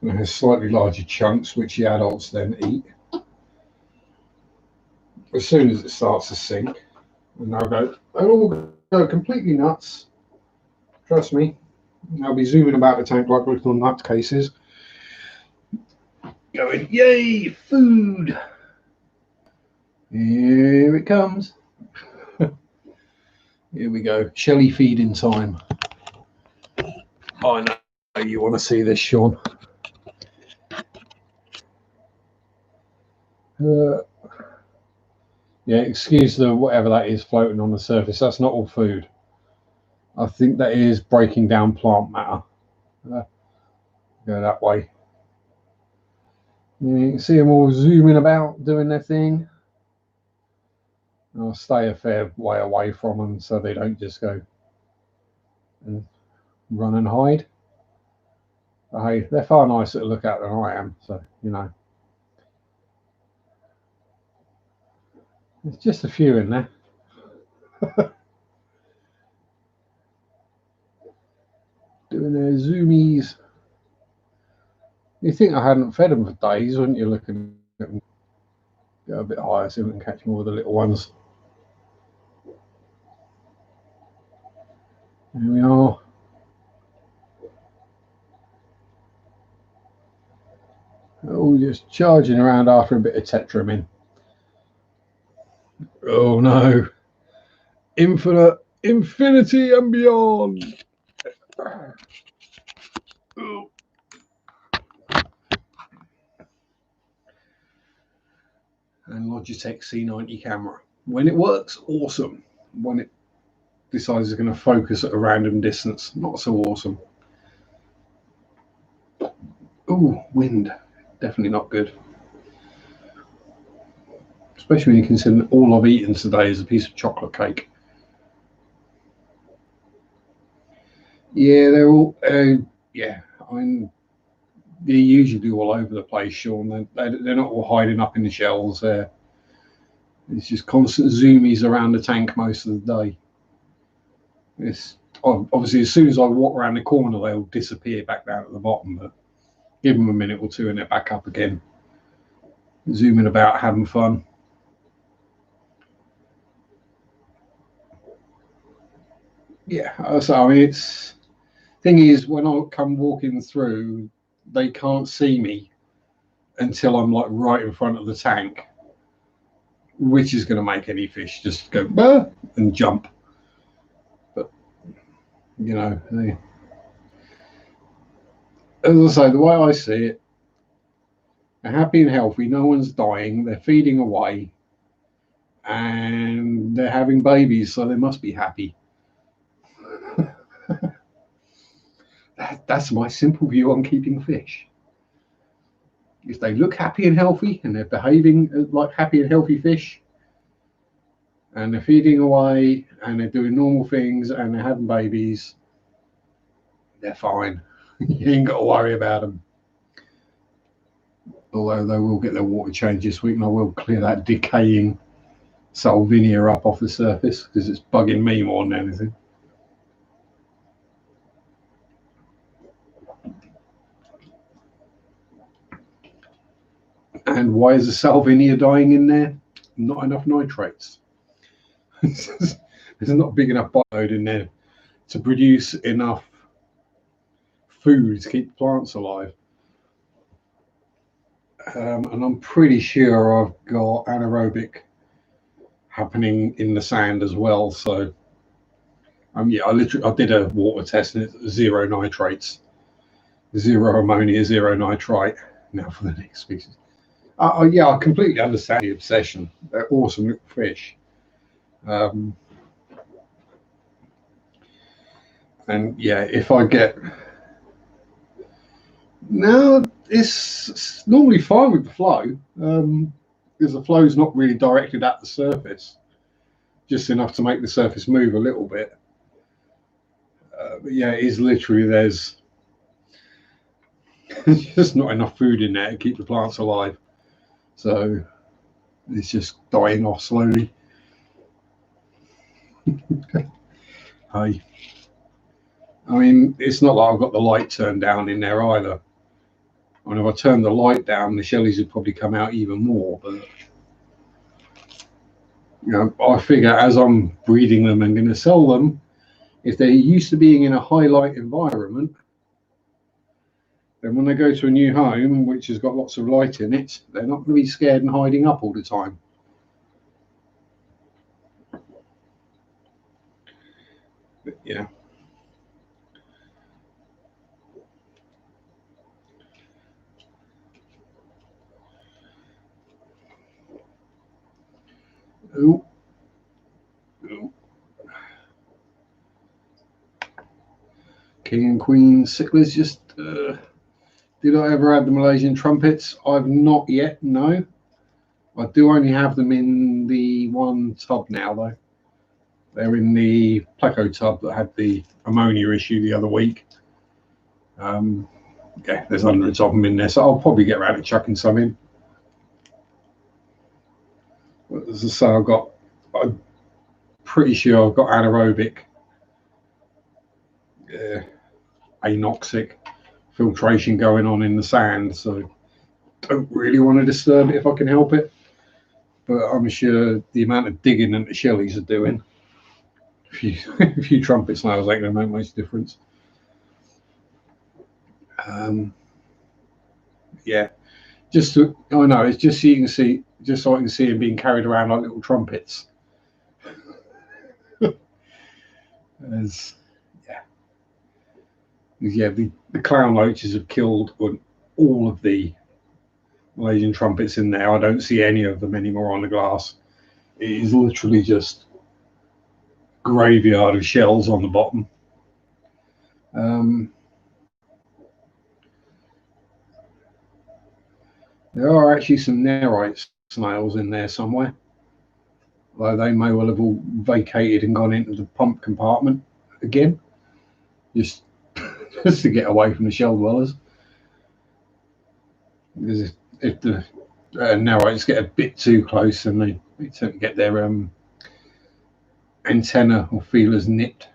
And it has slightly larger chunks, which the adults then eat. As soon as it starts to sink, and they'll all go completely nuts. Trust me. They'll be zooming about the tank like little nutcases. Going, yay, food! Here it comes. Here we go. Shelly feeding time. I know you want to see this, Sean. Yeah, excuse the whatever that is floating on the surface. That's not all food. I think that is breaking down plant matter. Go that way. You can see them all zooming about, doing their thing. I'll stay a fair way away from them so they don't just go and run and hide. But hey, they're far nicer to look at than I am, so you know. There's just a few in there. Doing their zoomies. You think I hadn't fed them for days, wouldn't you? Looking at them. Go a bit higher so we can catch more of the little ones. There we are. Oh, just charging around after a bit of tetramin. Oh no. Infinity and beyond. Oh. And Logitech C90 camera. When it works, awesome. When it decides it's going to focus at a random distance, not so awesome. Oh, wind. Definitely not good. Especially when you consider all I've eaten today is a piece of chocolate cake. Yeah, they're all. Yeah, I mean, they're usually all over the place, Sean. They're not all hiding up in the shells there. It's just constant zoomies around the tank most of the day. It's obviously as soon as I walk around the corner, they'll disappear back down at the bottom. But give them a minute or two, and they're back up again, zooming about, having fun. yeah. So I mean, it's thing is when I come walking through, they can't see me until I'm like right in front of the tank, which is going to make any fish just go bah, and jump. But you know, as I say, the way I see it, they're happy and healthy. No one's dying. They're feeding away, and they're having babies, so they must be happy. That's my simple view on keeping fish. If they look happy and healthy, and they're behaving like happy and healthy fish, and they're feeding away, and they're doing normal things, and they're having babies, they're fine. You ain't got to worry about them. Although they will get their water changed this week, and I will clear that decaying salvinia up off the surface because it's bugging me more than anything. And why is the salvinia dying in there? Not enough nitrates. There's not big enough bioload in there to produce enough food to keep plants alive. And I'm pretty sure I've got anaerobic happening in the sand as well. So, yeah, I did a water test and it's zero nitrates, zero ammonia, zero nitrite. Now for the next species. Yeah, I completely understand the obsession. They're awesome little fish. And yeah, if I get no, it's normally fine with the flow because the flow is not really directed at the surface, just enough to make the surface move a little bit. But yeah, it is literally there's just not enough food in there to keep the plants alive, so it's just dying off slowly. Hey, I mean, it's not like I've got the light turned down in there either. I mean, if I turn the light down, the shellies would probably come out even more. But you know, I figure as I'm breeding them and going to sell them, if they're used to being in a high light environment, then when they go to a new home which has got lots of light in it, they're not going to be scared and hiding up all the time. But yeah. Ooh. Ooh. King and Queen sicklers just. Did I ever add the Malaysian trumpets? I've not yet, no. I do only have them in the one tub now, though. They're in the Pleco tub that had the ammonia issue the other week. Yeah, there's hundreds of them in there, so I'll probably get around to chucking some in. As I say, I'm pretty sure I've got anaerobic, anoxic filtration going on in the sand, so don't really want to disturb it if I can help it. But I'm sure the amount of digging that the shellies are doing, a few trumpet snails ain't going to make much difference. Yeah, just to, I know it's just so you can see, just so I can see them being carried around like little trumpets. As yeah, the clown loaches have killed all of the Malaysian trumpets in there. I don't see any of them anymore on the glass. It is literally just graveyard of shells on the bottom. There are actually some nerite snails in there somewhere, though they may well have all vacated and gone into the pump compartment again, just just to get away from the shell dwellers. Because if the nerites get a bit too close, then they tend to get their antenna or feelers nipped.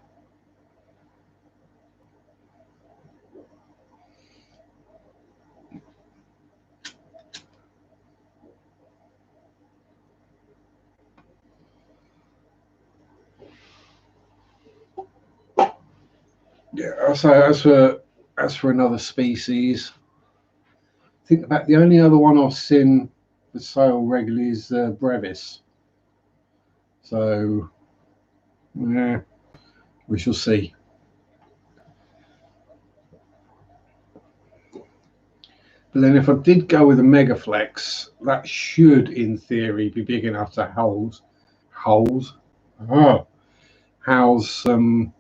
Yeah. So as for another species, I think about the only other one I've seen for sale regularly is Brevis. So yeah, we shall see. But then if I did go with a Megaflex, that should, in theory, be big enough to house, oh, house some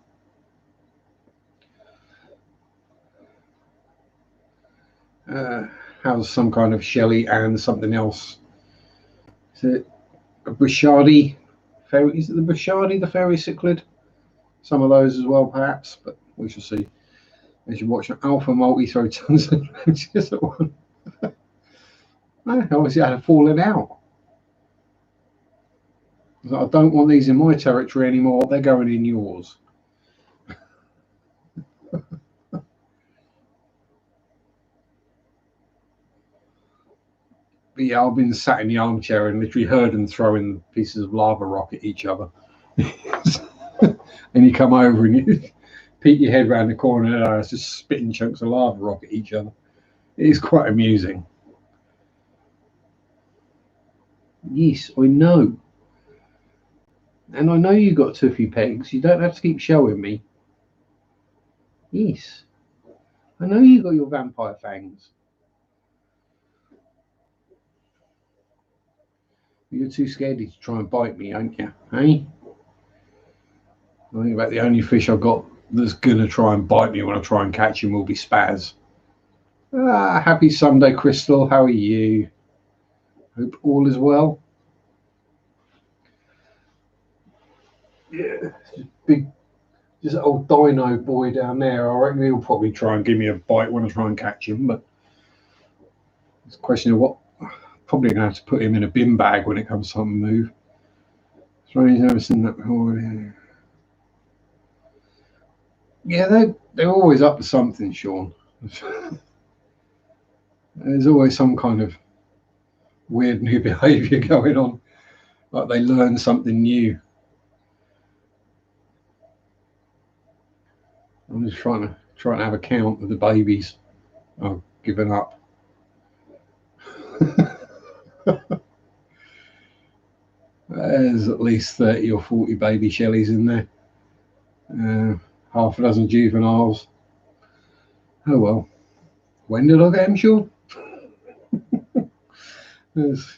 uh, house some kind of Shelley and something else. Is it a Bushardi? Is it the Bushardi, the fairy cichlid? Some of those as well, perhaps, but we shall see. As you watch an alpha multi throw tons of branches at one. I obviously had a falling out. I don't want these in my territory anymore. They're going in yours. But yeah, I've been sat in the armchair and literally heard them throwing pieces of lava rock at each other. And you come over and you peek your head around the corner and it's just spitting chunks of lava rock at each other. It is quite amusing. Yes, I know. And I know you got toothy pegs. You don't have to keep showing me. Yes. I know you got your vampire fangs. You're too scared to try and bite me, aren't you? Hey? I think about the only fish I've got that's gonna try and bite me when I try and catch him will be Spaz. Happy Sunday, Crystal. How are you? Hope all is well. Yeah, big, just old dino boy down there. I reckon he'll probably try and give me a bite when I try and catch him, but it's a question of what. Probably gonna have to put him in a bin bag when it comes time to move. Strange, never seen that before. Yeah, they're always up to something, Sean. There's always some kind of weird new behaviour going on, like they learn something new. I'm just trying to have a count of the babies. I've given up. There's at least 30 or 40 baby Shelleys in there. Half a dozen juveniles. Oh well. When did I get them, Sean?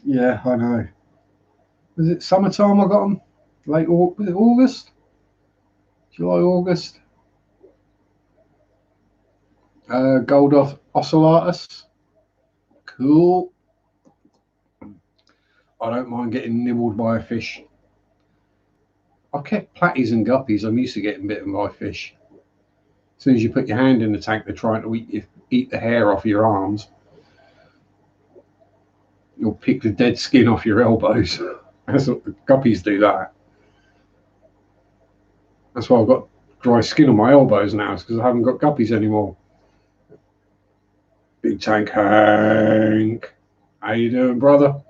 Yeah, I know. Was it summertime I got them? Late was it August? July, August? Gold ocellatus. Cool. I don't mind getting nibbled by a fish. I've kept platies and guppies. I'm used to getting bitten by fish. As soon as you put your hand in the tank, they're trying to eat the hair off your arms. You'll pick the dead skin off your elbows. That's what the guppies do that. That's why I've got dry skin on my elbows now. It's because I haven't got guppies anymore. Big Tank Hank. How you doing, brother?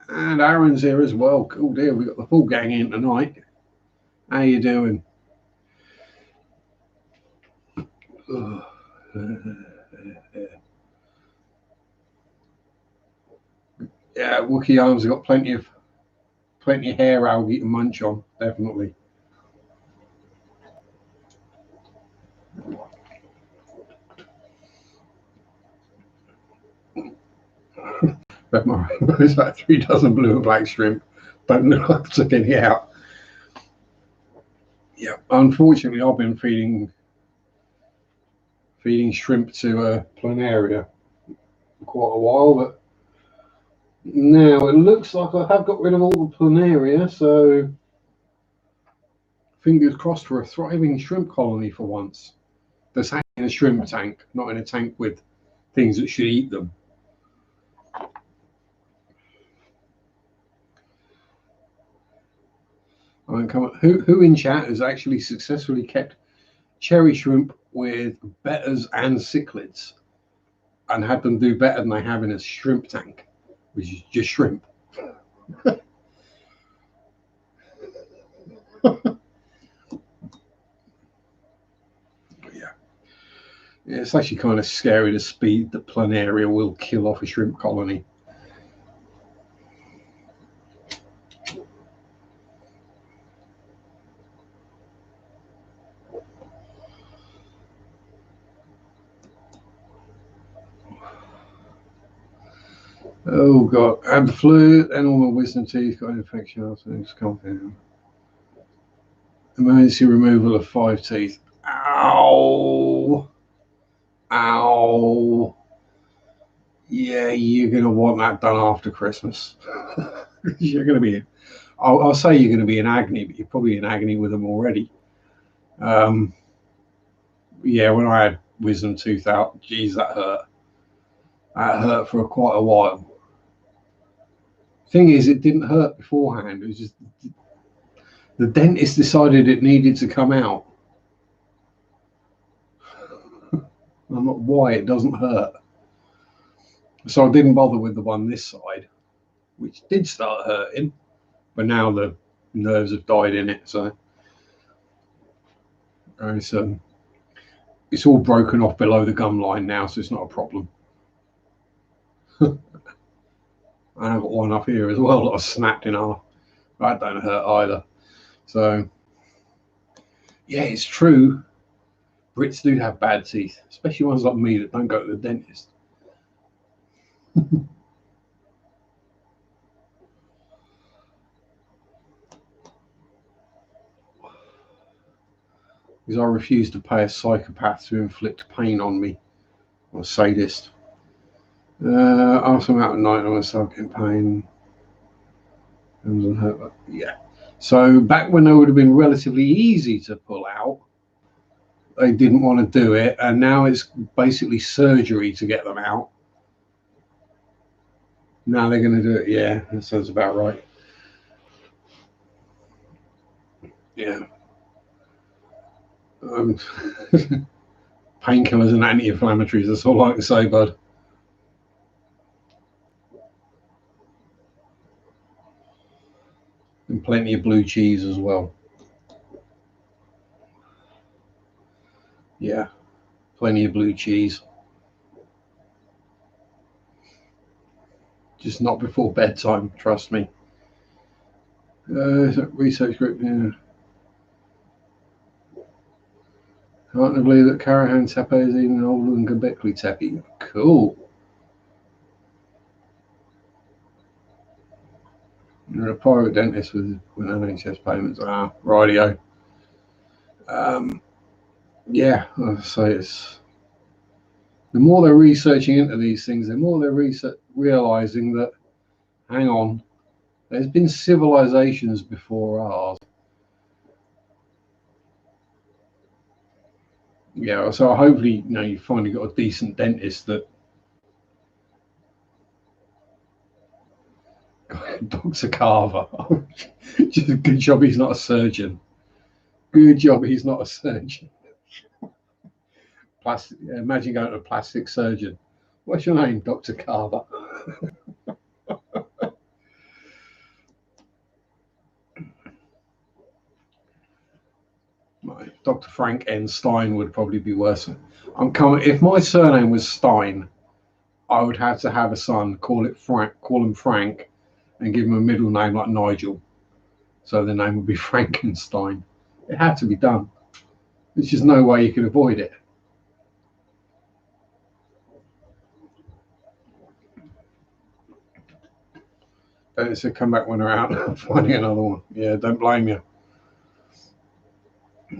And Aaron's here as well. Cool deal. We got the full gang in tonight. How you doing? Yeah, Wookie Arms have got plenty of hair algae to munch on, definitely. But it's like 3 dozen blue and black shrimp. Don't look like took any out. Yeah, unfortunately, I've been feeding shrimp to a planaria for quite a while, but now it looks like I have got rid of all the planaria, so fingers crossed for a thriving shrimp colony for once. That's in a shrimp tank, not in a tank with things that should eat them. I mean, come on. Who in chat has actually successfully kept cherry shrimp with betters and cichlids? and had them do better than they have in a shrimp tank, which is just shrimp. Yeah, it's actually kind of scary the speed that planaria will kill off a shrimp colony. Oh God, I had the flu, and all my wisdom teeth got an infection. So it's coming. Emergency removal of 5 teeth. Ow! Ow! Yeah, you're going to want that done after Christmas. You're going to be, I'll say you're going to be in agony, but you're probably in agony with them already. Yeah, when I had wisdom tooth out, geez, that hurt. That hurt for quite a while. Thing is, it didn't hurt beforehand. It was just the dentist decided it needed to come out. I'm not why it doesn't hurt. So I didn't bother with the one this side, which did start hurting, but now the nerves have died in it. So it's all broken off below the gum line now, so it's not a problem. I've got one up here as well that I snapped in half. That don't hurt either. So yeah, it's true. Brits do have bad teeth, especially ones like me that don't go to the dentist. Because I refuse to pay a psychopath to inflict pain on me. I'm a sadist. After I'm out at night, I'm going to start getting pain. Yeah. So back when they would have been relatively easy to pull out, they didn't want to do it, and now it's basically surgery to get them out. Now they're going to do it. Yeah, that sounds about right. Yeah. Painkillers and anti-inflammatories, that's all I can say, bud. And plenty of blue cheese as well. Yeah, plenty of blue cheese. Just not before bedtime, trust me. Research group, yeah. Can't believe that Karahan Tepe is even older than Göbekli Tepe. Cool. You're a private dentist with NHS payments. Ah, rightio. Yeah, I'll say it's the more they're researching into these things, the more they're realizing that, hang on, there's been civilizations before ours. Yeah, so hopefully, you finally got a decent dentist that. Dr. Carver. Just a good job he's not a surgeon. Good job he's not a surgeon. Imagine going to a plastic surgeon. What's your name, Dr. Carver? Dr. Frank N. Stein would probably be worse. If my surname was Stein, I would have to have a son, call him Frank, and give him a middle name like Nigel. So the name would be Frankenstein. It had to be done. There's just no way you could avoid it. Don't say come back when they're out finding another one. Yeah, don't blame you.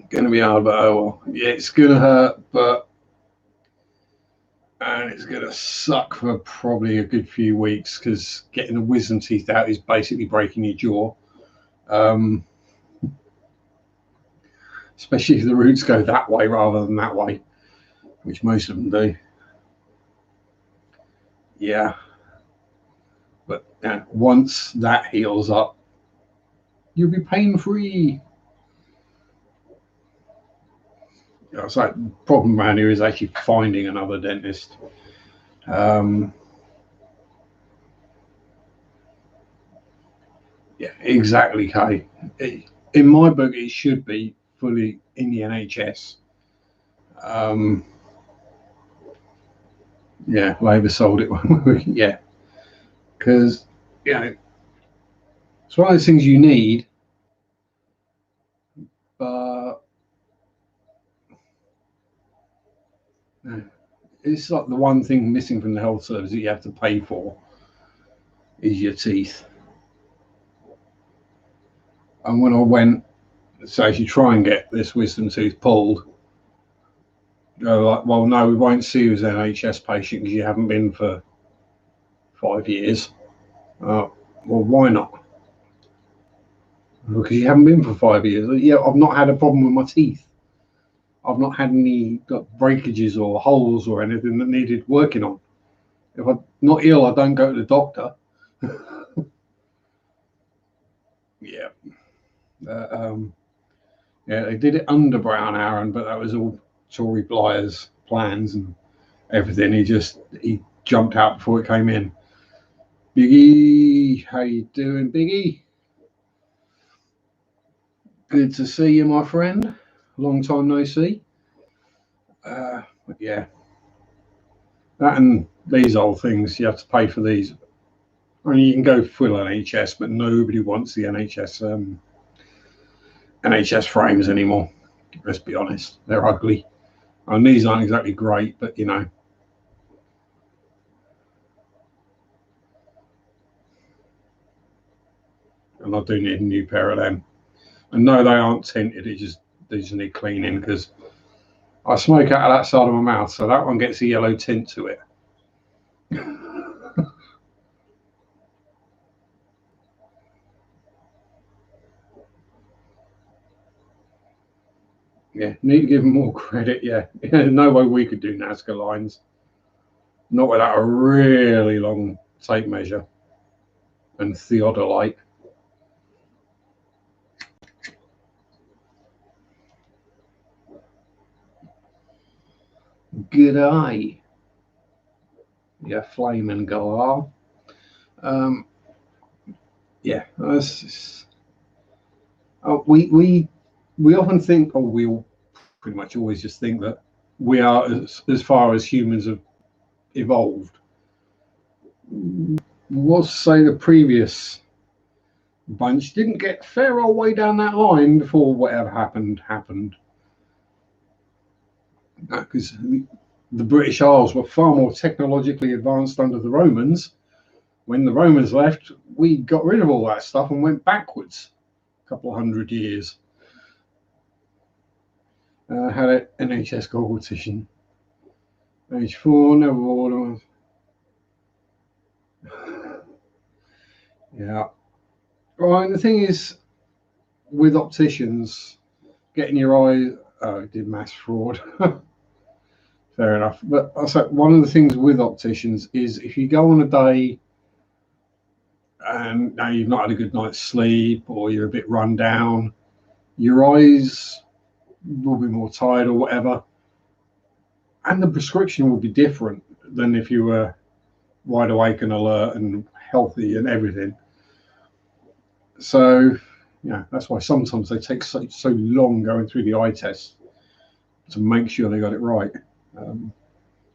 Gonna be hard, but oh well. Yeah, it's gonna hurt, and it's gonna suck for probably a good few weeks because getting the wisdom teeth out is basically breaking your jaw. Especially if the roots go that way rather than that way, which most of them do. Yeah. But once that heals up, you'll be pain-free. So the problem around here is actually finding another dentist. Um, yeah, exactly, Kay. In my book, it should be fully in the NHS. Um, yeah, Labour sold it. Yeah, because it's one of those things you need, but it's like the one thing missing from the health service that you have to pay for is your teeth. And when I went, so if you try and get this wisdom tooth pulled, they're like, well, no, we won't see you as an NHS patient because you haven't been for 5 years. Well, why not? Because you haven't been for 5 years. Yeah, I've not had a problem with my teeth. I've not had any breakages or holes or anything that needed working on. If I'm not ill, I don't go to the doctor. Yeah. Uh, um, yeah, they did it under Brown Aaron, but that was all Tory Blyer's plans and everything. He jumped out before it came in. Biggie, how you doing, Biggie? Good to see you, my friend. Long time no see. But yeah, that and these old things, you have to pay for these. I mean, you can go full NHS, but nobody wants the NHS frames anymore. Let's be honest, they're ugly. And these aren't exactly great, but and I do need a new pair of them. And no, they aren't tinted. They just need cleaning because I smoke out of that side of my mouth, so that one gets a yellow tint to it. Yeah, need to give them more credit. Yeah, no way we could do Nazca lines, not without a really long tape measure and theodolite. Good eye. Yeah, flame and galah. Um, yeah, we often think, or we all pretty much always just think that we are as far as humans have evolved. Was say the previous bunch didn't get fair old way down that line before whatever happened. Because the British Isles were far more technologically advanced under the Romans. When the Romans left, we got rid of all that stuff and went backwards a couple of 100 years. Had an NHS competition. Age 4, never ordered. Yeah. Right, the thing is, with opticians, getting your eye, oh, it did mass fraud. Fair enough. But I say one of the things with opticians is if you go on a day and now you've not had a good night's sleep or you're a bit run down, your eyes will be more tired or whatever, and the prescription will be different than if you were wide awake and alert and healthy and everything. So yeah, that's why sometimes they take so long going through the eye test to make sure they got it right. I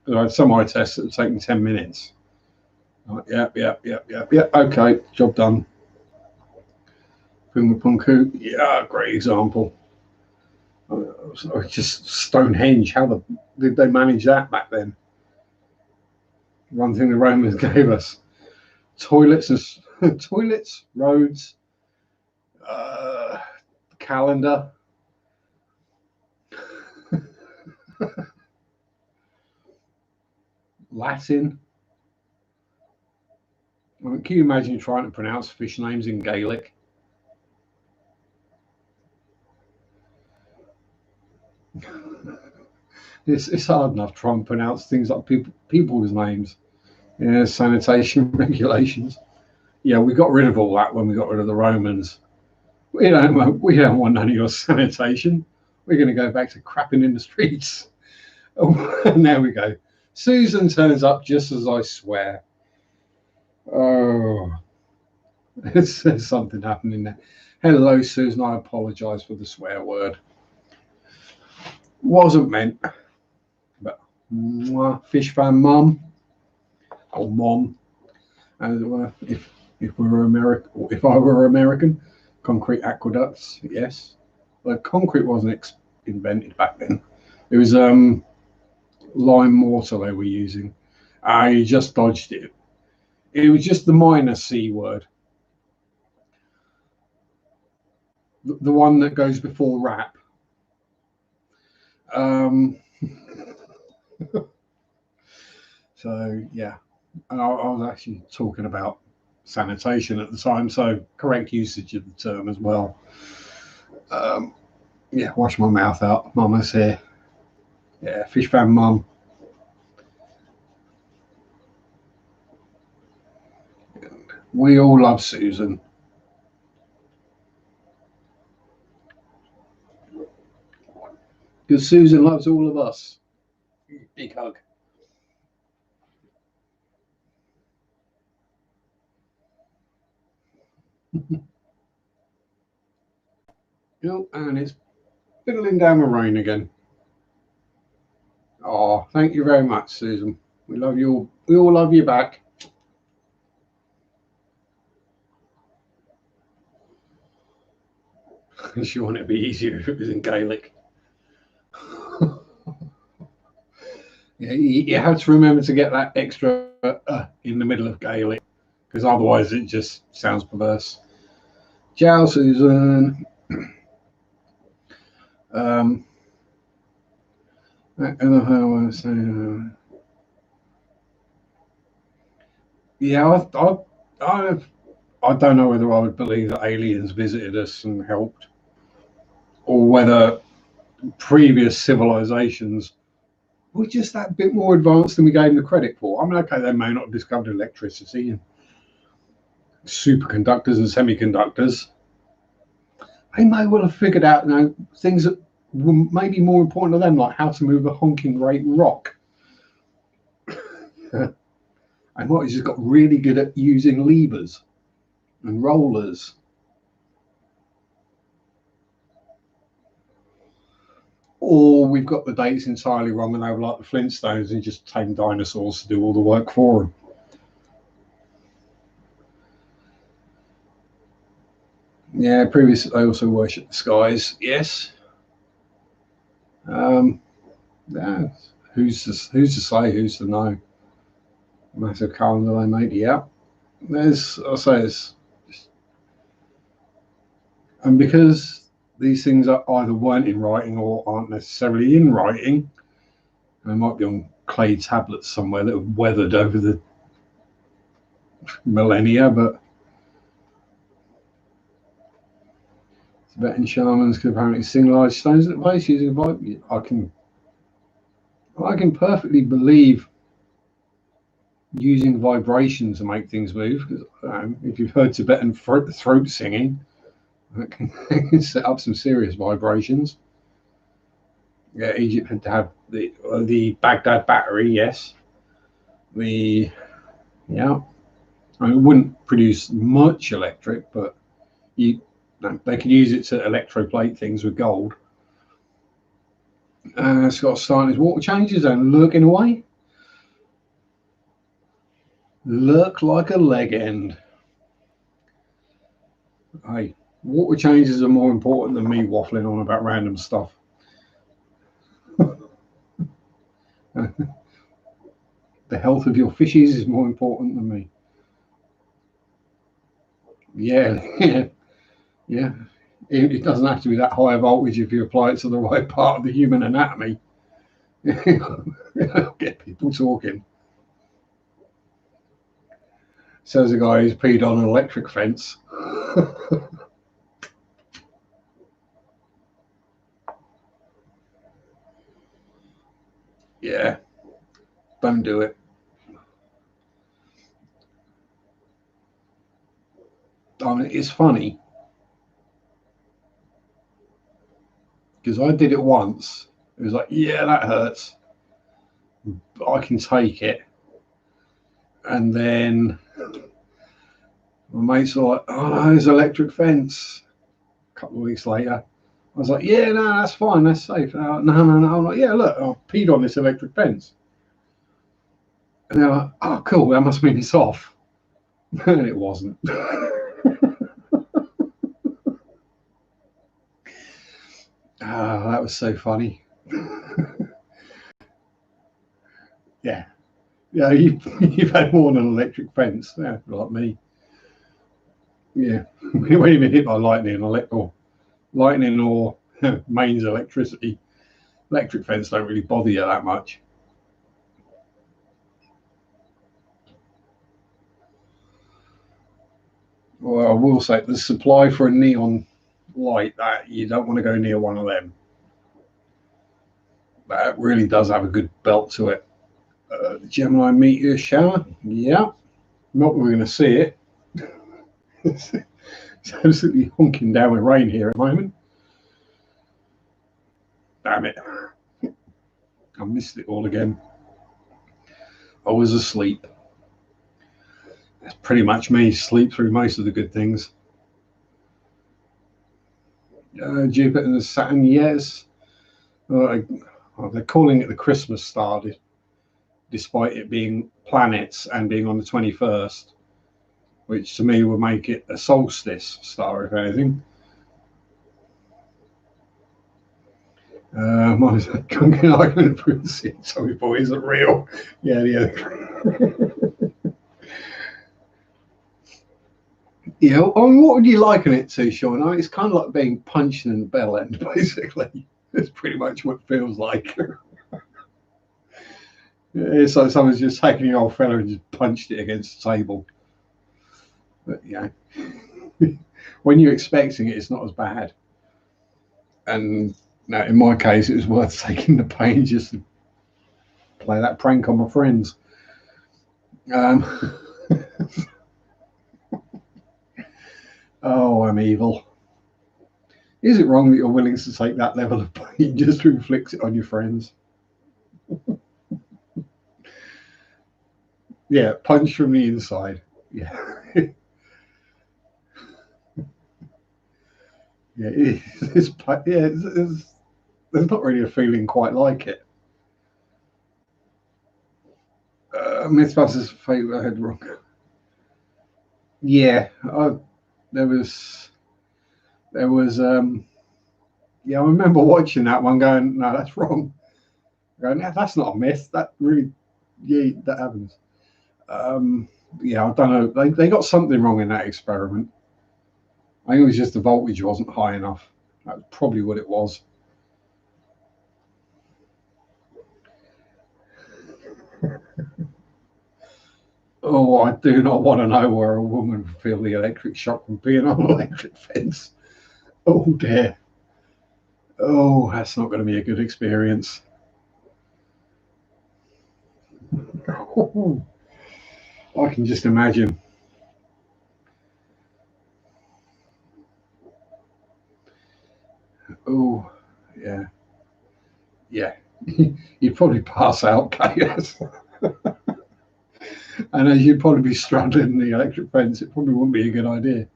had some eye tests that have taken 10 minutes. Yep. Okay, job done. Puma Punku, yeah, great example. Just Stonehenge. How did they manage that back then? One thing the Romans gave us: toilets and toilets, roads, calendar. Latin. I mean, can you imagine trying to pronounce fish names in Gaelic? It's hard enough trying to pronounce things like people's names. Yeah, sanitation regulations. Yeah, we got rid of all that when we got rid of the Romans. We don't want none of your sanitation. We're going to go back to crapping in the streets. Oh, and there we go. Susan turns up just as I swear. Oh, there's something happening there. Hello, Susan. I apologise for the swear word. Wasn't meant. But fish fan mum or mom, as it were. If we were American, if I were American, concrete aqueducts. Yes, but concrete wasn't invented back then. It was lime mortar they were using. I just dodged it. It was just the minor C word. The one that goes before rap. So, yeah. And I was actually talking about sanitation at the time, so correct usage of the term as well. Yeah, wash my mouth out. Mama's here. Yeah, fish fan mum. We all love Susan. Because Susan loves all of us. Big hug. And it's fiddling down the rain again. Oh, thank you very much, Susan. We love you all. We all love you back. She wanted it to be easier if it was in Gaelic. Yeah, you have to remember to get that extra in the middle of Gaelic, because otherwise it just sounds perverse. Ciao, Susan. I don't know how I want to say. Yeah, I don't know whether I would believe that aliens visited us and helped, or whether previous civilizations were just that bit more advanced than we gave them the credit for. I mean, okay, they may not have discovered electricity and superconductors and semiconductors. They may well have figured out, things that were maybe more important to them, like how to move a honking great rock. And what he's just got really good at using levers and rollers. Or we've got the dates entirely wrong and they were like the Flintstones and just tame dinosaurs to do all the work for them. Yeah, previously they also worshipped the skies. Yes. Yeah. Who's to say? Who's to know? Massive calendar they made. Yeah. And because these things are either weren't in writing or aren't necessarily in writing, they might be on clay tablets somewhere that have weathered over the millennia, but Tibetan shamans can apparently sing large stones at place using a vibe. I can perfectly believe using vibration to make things move. Because if you've heard Tibetan throat singing, it can set up some serious vibrations. Yeah, Egypt had to have the Baghdad battery. Yes, I mean, it wouldn't produce much electric, but they could use it to electroplate things with gold. Scott starting his water changes and lurking away. Lurk like a leg end. Hey, water changes are more important than me waffling on about random stuff. The health of your fishies is more important than me. Yeah, yeah. It doesn't have to be that high voltage if you apply it to the right part of the human anatomy. Get people talking. Says a guy who's peed on an electric fence. Yeah, don't do it. I mean, it's funny because I did it once. It was like, yeah, that hurts. I can take it. And then my mates were like, oh no, there's an electric fence. A couple of weeks later, I was like, yeah, no, that's fine, that's safe. No. I'm like, yeah, look, I peed on this electric fence. And they're like, oh, cool, that must mean it's off. And it wasn't. That was so funny. Yeah. Yeah, you've had more than an electric fence, yeah, like me. Yeah. We weren't even hit by lightning or mains electricity. Electric fence don't really bother you that much. Well, I will say the supply for a neon light, that you don't want to go near one of them. That really does have a good belt to it. Gemini meteor shower, yeah. Not that we're going to see it. It's absolutely honking down with rain here at the moment. Damn it. I missed it all again. I was asleep. That's pretty much me. Sleep through most of the good things. Jupiter and Saturn, yes. They're calling it the Christmas star, despite it being planets and being on the 21st, which to me would make it a solstice star, if anything. Mine's a drunken argument of privacy. Sorry, boy, isn't real. Yeah. Yeah, I mean, what would you liken it to, Sean? I mean, it's kind of like being punched in the bell end, basically. That's pretty much what it feels like. It's like someone's just taken your old fella and just punched it against the table. But yeah, when you're expecting it, it's not as bad. And no, in my case, it was worth taking the pain just to play that prank on my friends. Oh, I'm evil. Is it wrong that you're willing to take that level of pain just to inflict it on your friends? Yeah, punch from the inside. Yeah. Yeah, there's not really a feeling quite like it. Mythbusters favourite head wrong. Yeah, there was yeah, I remember watching that one going, no, that's wrong. Going, no, that's not a myth. That really, yeah, that happens. Yeah, I don't know. They got something wrong in that experiment. I think it was just the voltage wasn't high enough. That's probably what it was. Oh, I do not want to know where a woman would feel the electric shock from being on an electric fence. Oh dear. Oh, that's not going to be a good experience. Oh, I can just imagine. Oh, yeah. Yeah. You'd probably pass out, chaos. And as you'd probably be straddling the electric fence, it probably wouldn't be a good idea.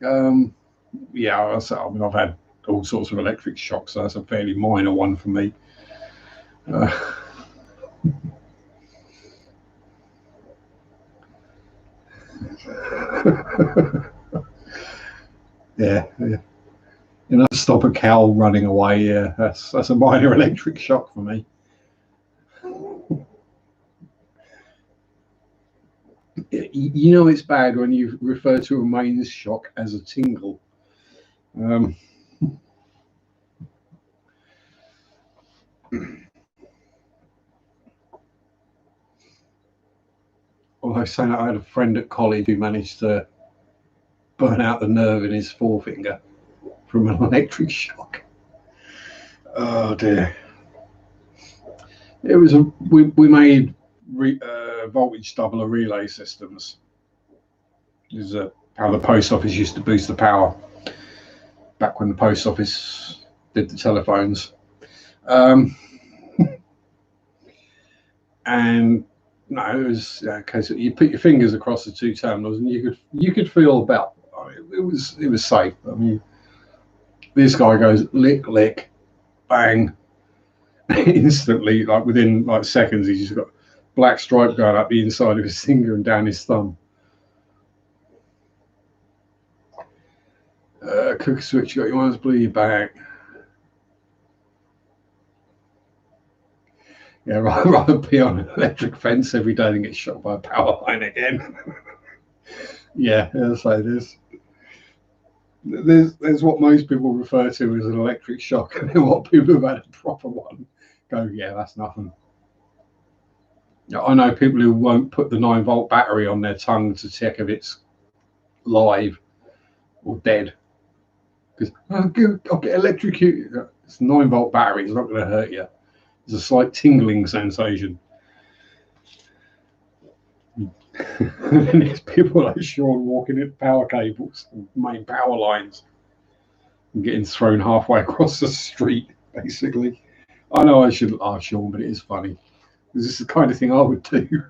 Yeah, I mean, I've had all sorts of electric shocks, so that's a fairly minor one for me. Yeah. Enough to stop a cow running away. Yeah, that's a minor electric shock for me. You know it's bad when you refer to a mains shock as a tingle. Although saying that, I had a friend at college who managed to burn out the nerve in his forefinger from an electric shock. Oh dear. It was we made voltage doubler relay systems. This is how the post office used to boost the power back when the post office did the telephones. And no, it was okay. So you put your fingers across the two terminals, and you could feel about. I mean, it was safe. I mean, this guy goes lick lick, bang, instantly, like within like seconds, he's just got black stripe going up the inside of his finger and down his thumb. Cooker switch, you got your ones blew your back. Yeah, rather be on an electric fence every day than get shot by a power line again. Yeah, that's like this. There's what most people refer to as an electric shock, and then what people who've had a proper one go, yeah, that's nothing. I know people who won't put the 9-volt battery on their tongue to check if it's live or dead. Because I'll get electrocuted. It's a 9-volt battery, it's not going to hurt you. There's a slight tingling sensation. And then there's people like Sean walking at power cables and main power lines and getting thrown halfway across the street, basically. I know I shouldn't laugh, Sean, but it is funny. This is the kind of thing I would do.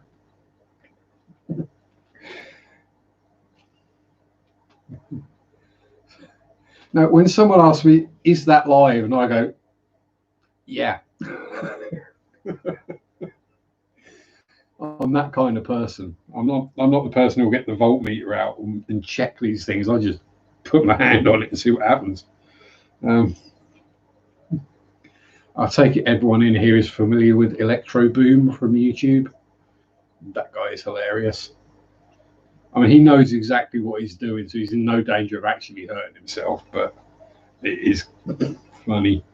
Now, when someone asks me, is that live? And I go, yeah. I'm that kind of person. I'm not the person who'll get the voltmeter out and check these things. I just put my hand on it and see what happens. I take it everyone in here is familiar with Electro Boom from YouTube. That guy is hilarious. I mean, he knows exactly what he's doing, so he's in no danger of actually hurting himself, but it is funny.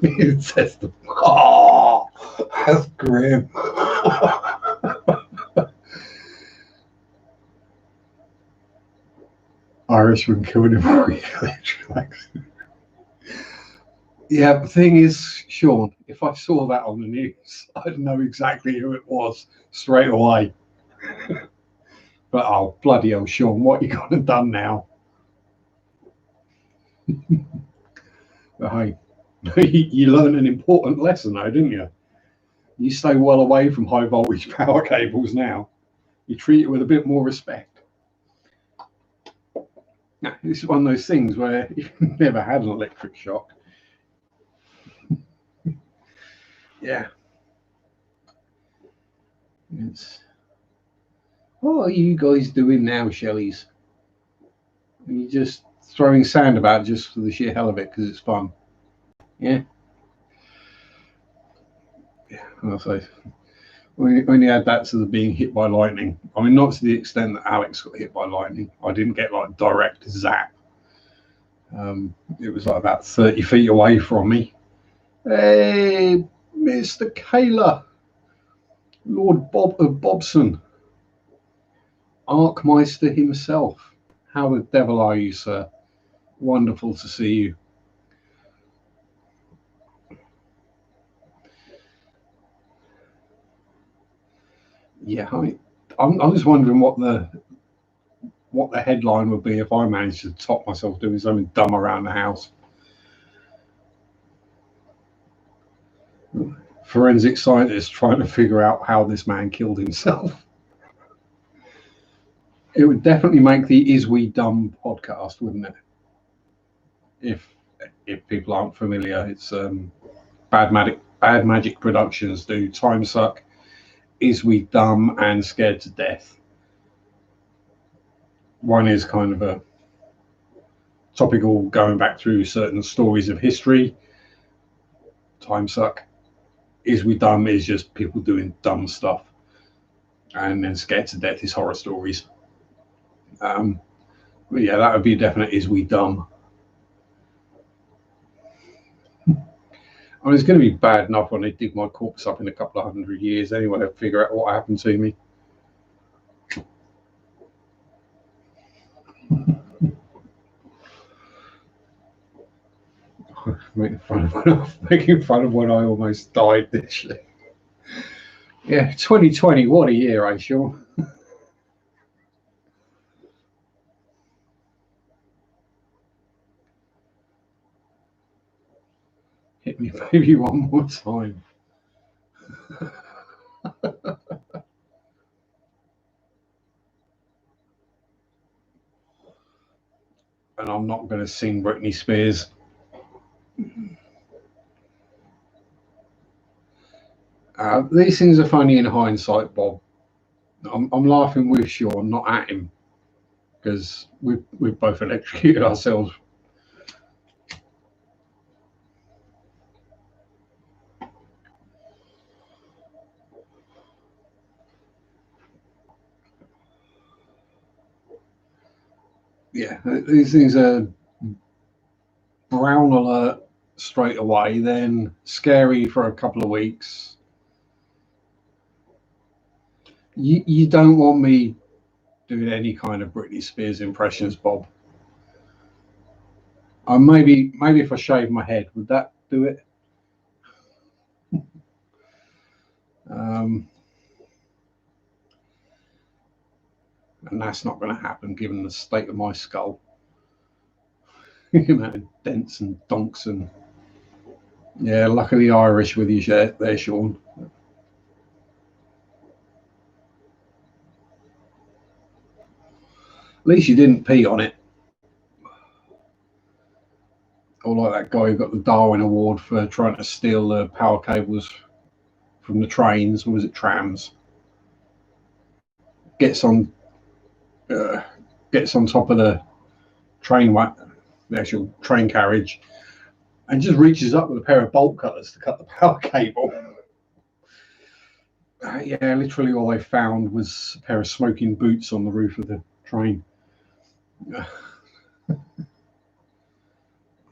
It says the, oh, that's grim. Irishman killed him for electric. Yeah, the thing is, Sean, if I saw that on the news, I'd know exactly who it was straight away. But oh, bloody hell, Sean, what you got done now? But hey, you learned an important lesson though, didn't you? You stay well away from high voltage power cables now. You treat it with a bit more respect. Now, this is one of those things where you've never had an electric shock. Yeah. What are you guys doing now, Shellies? Are you just throwing sand about just for the sheer hell of it because it's fun? Yeah. Yeah, I'll say. When you add that to the being hit by lightning, I mean, not to the extent that Alex got hit by lightning. I didn't get like direct zap. It was like about 30 feet away from me. Hey, Mr. Kayla, Lord Bobson, Arkmeister himself. How the devil are you, sir? Wonderful to see you. Yeah, I'm just wondering what the headline would be if I managed to top myself doing something dumb around the house. Forensic scientists trying to figure out how this man killed himself. It would definitely make the Is We Dumb podcast, wouldn't it? If people aren't familiar, it's Bad Magic Productions do Time Suck, Is We Dumb, and Scared to Death. One is kind of a topical, going back through certain stories of history. Time Suck, Is We Dumb is just people doing dumb stuff. And then Scared to Death is horror stories. But yeah, that would be a definite Is We Dumb. I mean, it's going to be bad enough when they dig my corpse up in a couple of 100 years anyway to figure out what happened to me. making fun of when I almost died this year. Yeah, 2020, what a year, eh, Sean? Hit me baby one more time. And I'm not going to sing Britney Spears. These things are funny in hindsight, Bob. I'm laughing with Sean, not at him, because we've both electrocuted ourselves. Yeah, these things are brown alert straight away, then scary for a couple of weeks. You don't want me doing any kind of Britney Spears impressions, Bob. Maybe if I shave my head, would that do it? Um, and that's not going to happen given the state of my skull. The amount of dents and donks and yeah, luckily Irish with you there, Sean. At least you didn't pee on it. Or like that guy who got the Darwin Award for trying to steal the power cables from the trains. Or was it trams? Gets on, uh, gets on top of the the actual train carriage, and just reaches up with a pair of bolt cutters to cut the power cable. Yeah, literally all they found was a pair of smoking boots on the roof of the train.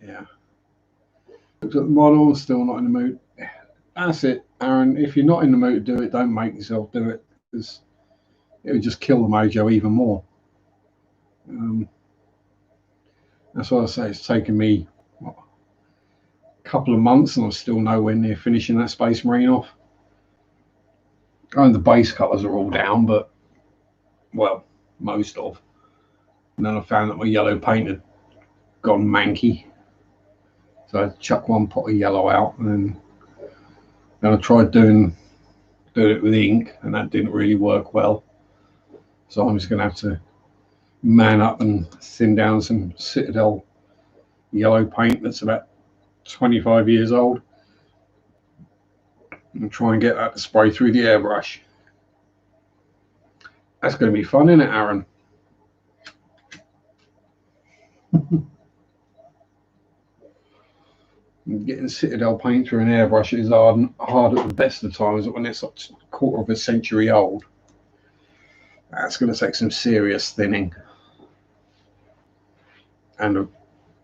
Yeah. Looked at the model, still not in the mood. That's it, Aaron. If you're not in the mood to do it, don't make yourself do it, because it would just kill the mojo even more. That's why I say it's taken me a couple of months, and I'm still nowhere near finishing that Space Marine off. And the base colours are all down, but well, most of. And then I found that my yellow paint had gone manky, so I chucked one pot of yellow out, and then I tried doing it with ink, and that didn't really work well. So I'm just going to have to man up and thin down some Citadel yellow paint that's about 25 years old, and try and get that to spray through the airbrush. That's going to be fun, isn't it, Aaron? Getting Citadel paint through an airbrush is hard at the best of times, but when it's like a quarter of a century old, that's going to take some serious thinning and a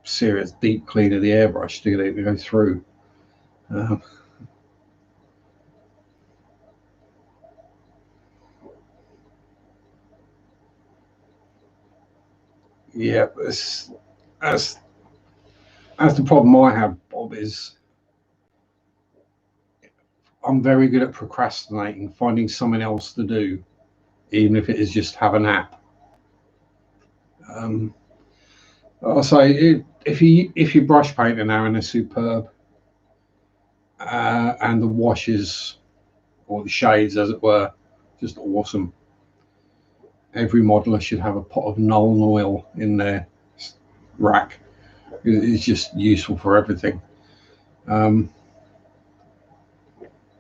serious deep clean of the airbrush to get it to go through. Um, yeah, that's the problem I have, Bob. Is I'm very good at procrastinating, finding something else to do, even if it is just have a nap. Um, I'll say if you brush painting, Aaron, is superb, and the washes or the shades, as it were, just awesome. Every modeler should have a pot of Nuln oil in their rack. It's just useful for everything. Um,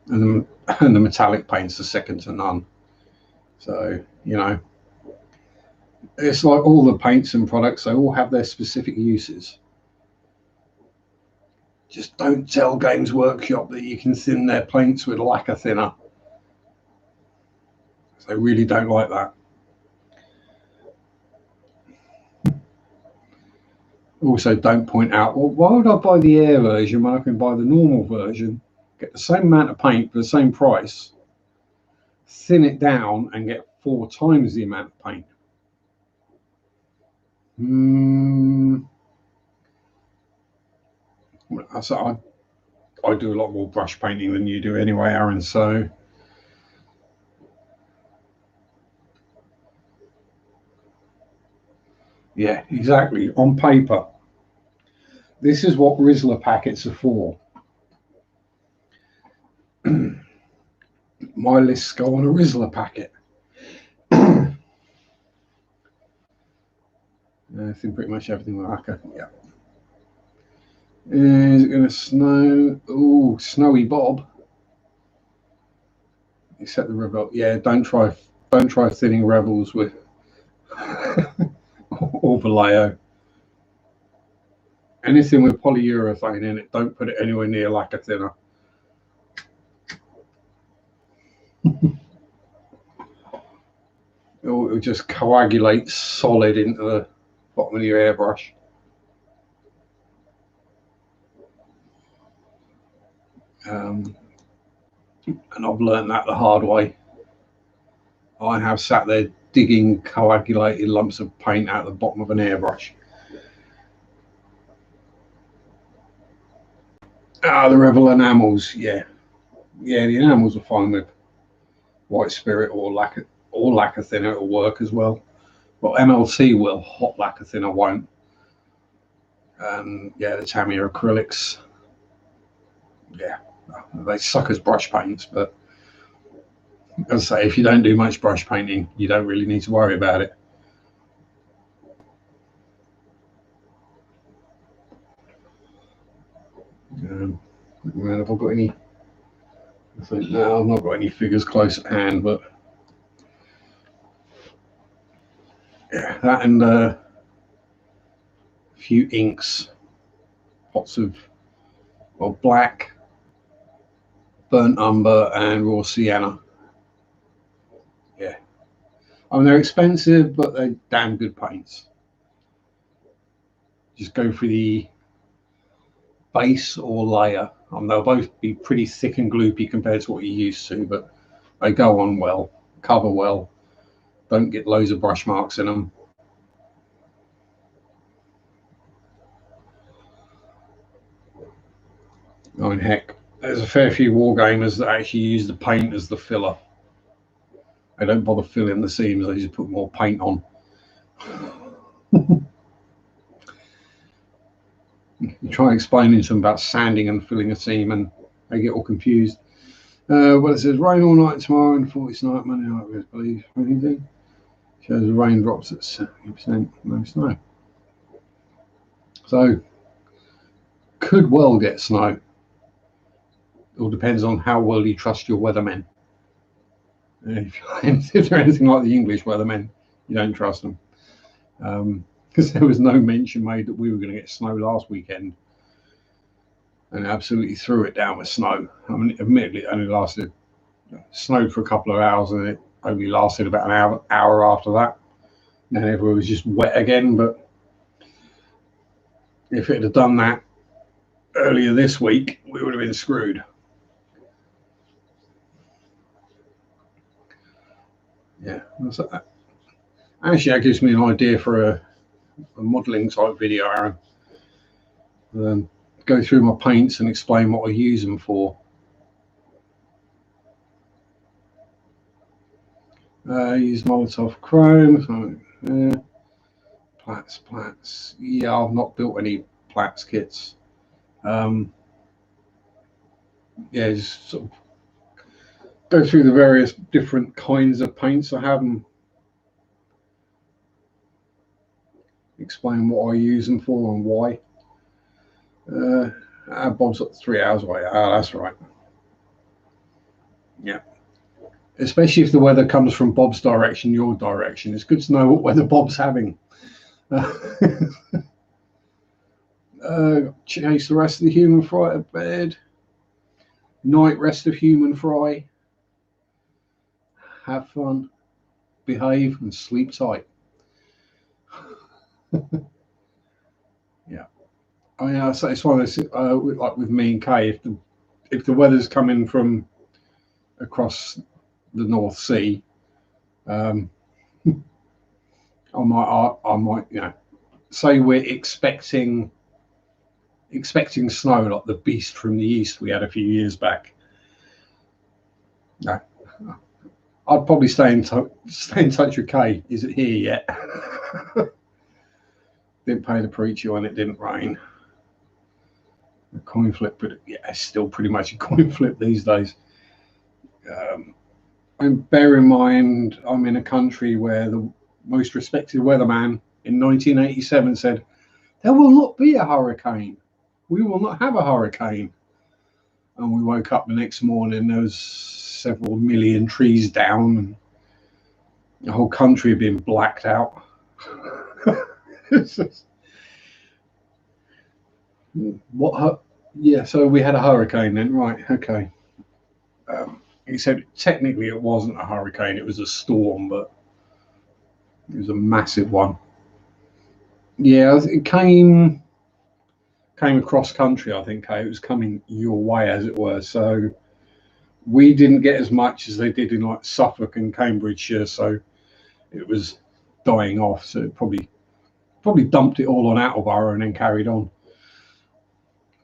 and, and the metallic paints are second to none. So, it's like all the paints and products, they all have their specific uses. Just don't tell Games Workshop that you can thin their paints with lacquer thinner. They really don't like that. Also, don't point out, well, why would I buy the air version when I can buy the normal version, get the same amount of paint for the same price, thin it down, and get 4 times the amount of paint? So I do a lot more brush painting than you do anyway, Aaron. So Yeah, exactly. On paper, this is what Rizzler packets are for. My lists go on a Rizzler packet. I think pretty much everything like that. Yeah. Is it going to snow? Oh, snowy Bob. Except the rebel. Yeah, don't try thinning rebels with or Vallejo. Anything with polyurethane in it, don't put it anywhere near lacquer thinner. It'll just coagulate solid into the bottom of your airbrush. And I've learned that the hard way. I have sat there digging coagulated lumps of paint out the bottom of an airbrush. The Rebel enamels, yeah. Yeah, the enamels are fine with white spirit or lacquer thinner. It'll work as well. Well, MLT will, hot lacquer thinner won't. And yeah, the Tamiya acrylics, yeah, they suck as brush paints, but as I say, if you don't do much brush painting, you don't really need to worry about it. Have I got any? I think no, I've not got any figures close at hand, but yeah, that and a few inks, pots of black, burnt umber, and raw sienna. Yeah, I mean they're expensive, but they're damn good paints. Just go for the base or layer. They'll both be pretty thick and gloopy compared to what you're used to, but they go on well, cover well, don't get loads of brush marks in them. I mean, heck, there's a fair few wargamers that actually use the paint as the filler. They don't bother filling the seams, they just put more paint on. You try explaining to them about sanding and filling a seam and they get all confused. Well, it says rain all night tomorrow and 40 tonight, Monday night, I believe. Anything? Shows the rain drops at 70%, no snow. So, could well get snow. It all depends on how well you trust your weathermen. If they're anything like the English weathermen, you don't trust them. Because there was no mention made that we were going to get snow last weekend. And absolutely threw it down with snow. I mean, admittedly, it only snowed for a couple of hours and it only lasted about an hour after that. Then everyone was just wet again. But if it had done that earlier this week, we would have been screwed. Yeah. Actually, that gives me an idea for a modelling type video, Aaron. Go through my paints and explain what I use them for. Use Molotov Chrome. Plats. Yeah, I've not built any Plats kits. Yeah, just sort of go through the various different kinds of paints I have and explain what I use them for and why. Bob's 3 hours away. That's right. Yeah. Especially if the weather comes from Bob's direction, your direction. It's good to know what weather Bob's having. Chase the rest of the human fry to bed. Night rest of human fry. Have fun, behave, and sleep tight. Yeah. I mean, it's one of those, like with me and Kay, if the weather's coming from across the North Sea, I might, say we're expecting snow like the beast from the east we had a few years back. No, I'd probably stay in touch with Kay. Is it here yet? Didn't pay the preacher when it didn't rain. A coin flip, but yeah, it's still pretty much a coin flip these days. And bear in mind, I'm in a country where the most respected weatherman in 1987 said, "There will not be a hurricane. We will not have a hurricane." And we woke up the next morning, there was several million trees down, and the whole country had been blacked out. What? Yeah, so we had a hurricane then, right? Okay. He said technically it wasn't a hurricane; it was a storm, but it was a massive one. Yeah, it came across country. I think it was coming your way, as it were. So we didn't get as much as they did in like Suffolk and Cambridgeshire. So it was dying off. So it probably dumped it all on Attleborough and then carried on.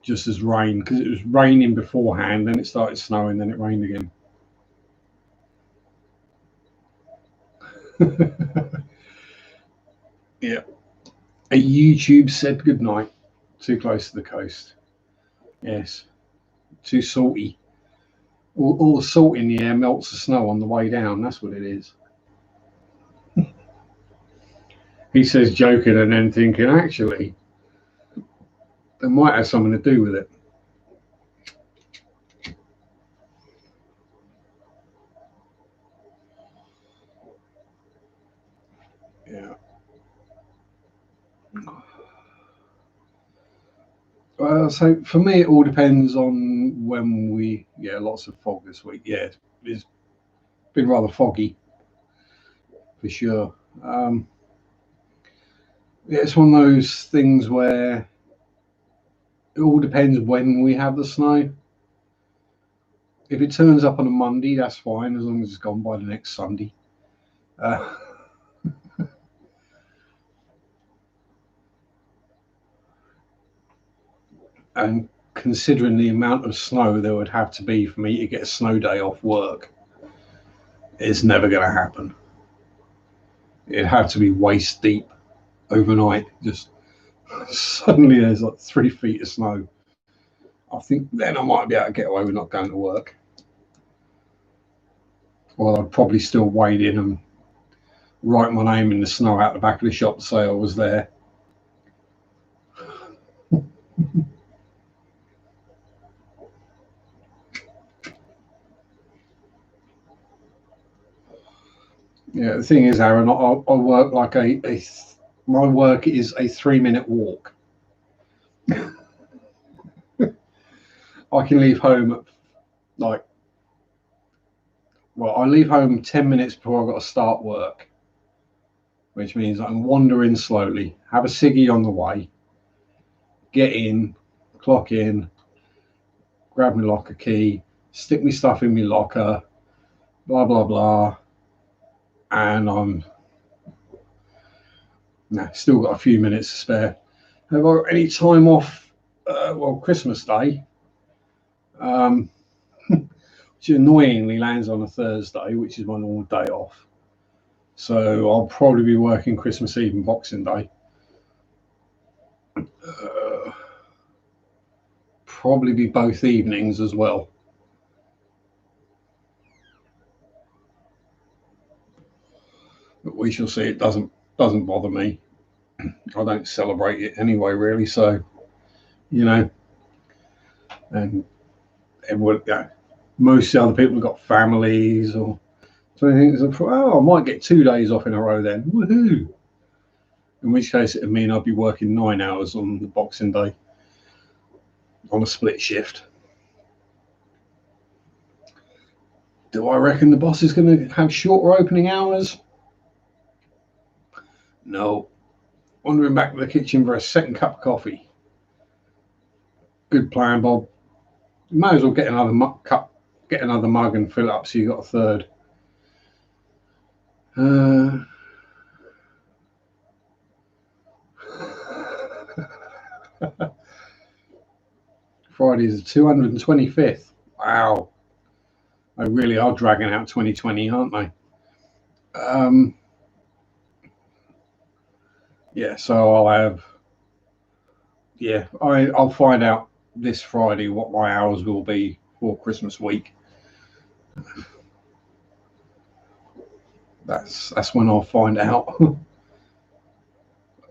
Just as rain, because it was raining beforehand, then it started snowing, then it rained again. Yeah. A YouTube said goodnight. Too close to the coast. Yes. Too salty. All the salt in the air melts the snow on the way down. That's what it is. He says joking and then thinking, actually, it might have something to do with it. Yeah. So for me, it all depends on when we. Yeah, lots of fog this week. Yeah, it's been rather foggy for sure. Yeah, it's one of those things where it all depends when we have the snow. If it turns up on a Monday, that's fine as long as it's gone by the next Sunday. Uh, and considering the amount of snow there would have to be for me to get a snow day off work, it's never going to happen. It'd have to be waist deep overnight. Just suddenly there's like 3 feet of snow. I think then I might be able to get away with not going to work. Well, I'd probably still wade in and write my name in the snow out the back of the shop to say I was there. Yeah, the thing is, Aaron, I work like my work is a 3-minute walk. I can leave home at like, well, I leave home 10 minutes before I've got to start work, which means I'm wandering slowly, have a ciggy on the way, get in, clock in, grab my locker key, stick my stuff in my locker, blah, blah, blah. And I'm still got a few minutes to spare. Have I got any time off? Well, Christmas Day, which annoyingly lands on a Thursday, which is my normal day off. So I'll probably be working Christmas Eve and Boxing Day. Probably be both evenings as well. But we shall see. It doesn't bother me. I don't celebrate it anyway, really. So, and everyone, most other people have got families or so. I think, I might get 2 days off in a row then. Woohoo! In which case, it would mean I'd be working 9 hours on the Boxing Day on a split shift. Do I reckon the boss is going to have shorter opening hours? No. Wandering back to the kitchen for a second cup of coffee. Good plan, Bob. You might as well get another mug and fill it up so you got a third. Friday is the 225th. Wow. They really are dragging out 2020, aren't they? Yeah, so I'll find out this Friday what my hours will be for Christmas week. That's when I'll find out.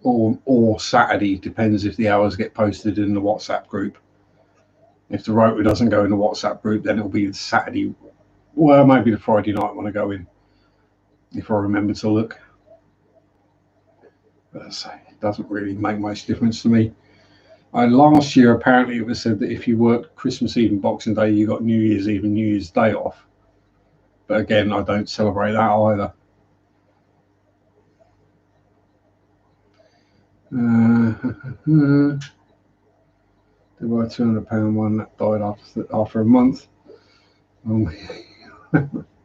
Or Saturday, depends if the hours get posted in the WhatsApp group. If the rota doesn't go in the WhatsApp group, then it'll be the Saturday. Well, maybe the Friday night when I go in, if I remember to look. But it doesn't really make much difference to me. Last year, apparently, it was said that if you worked Christmas Eve and Boxing Day, you got New Year's Eve and New Year's Day off. But again, I don't celebrate that either. There were £200 one that died after a month. Oh,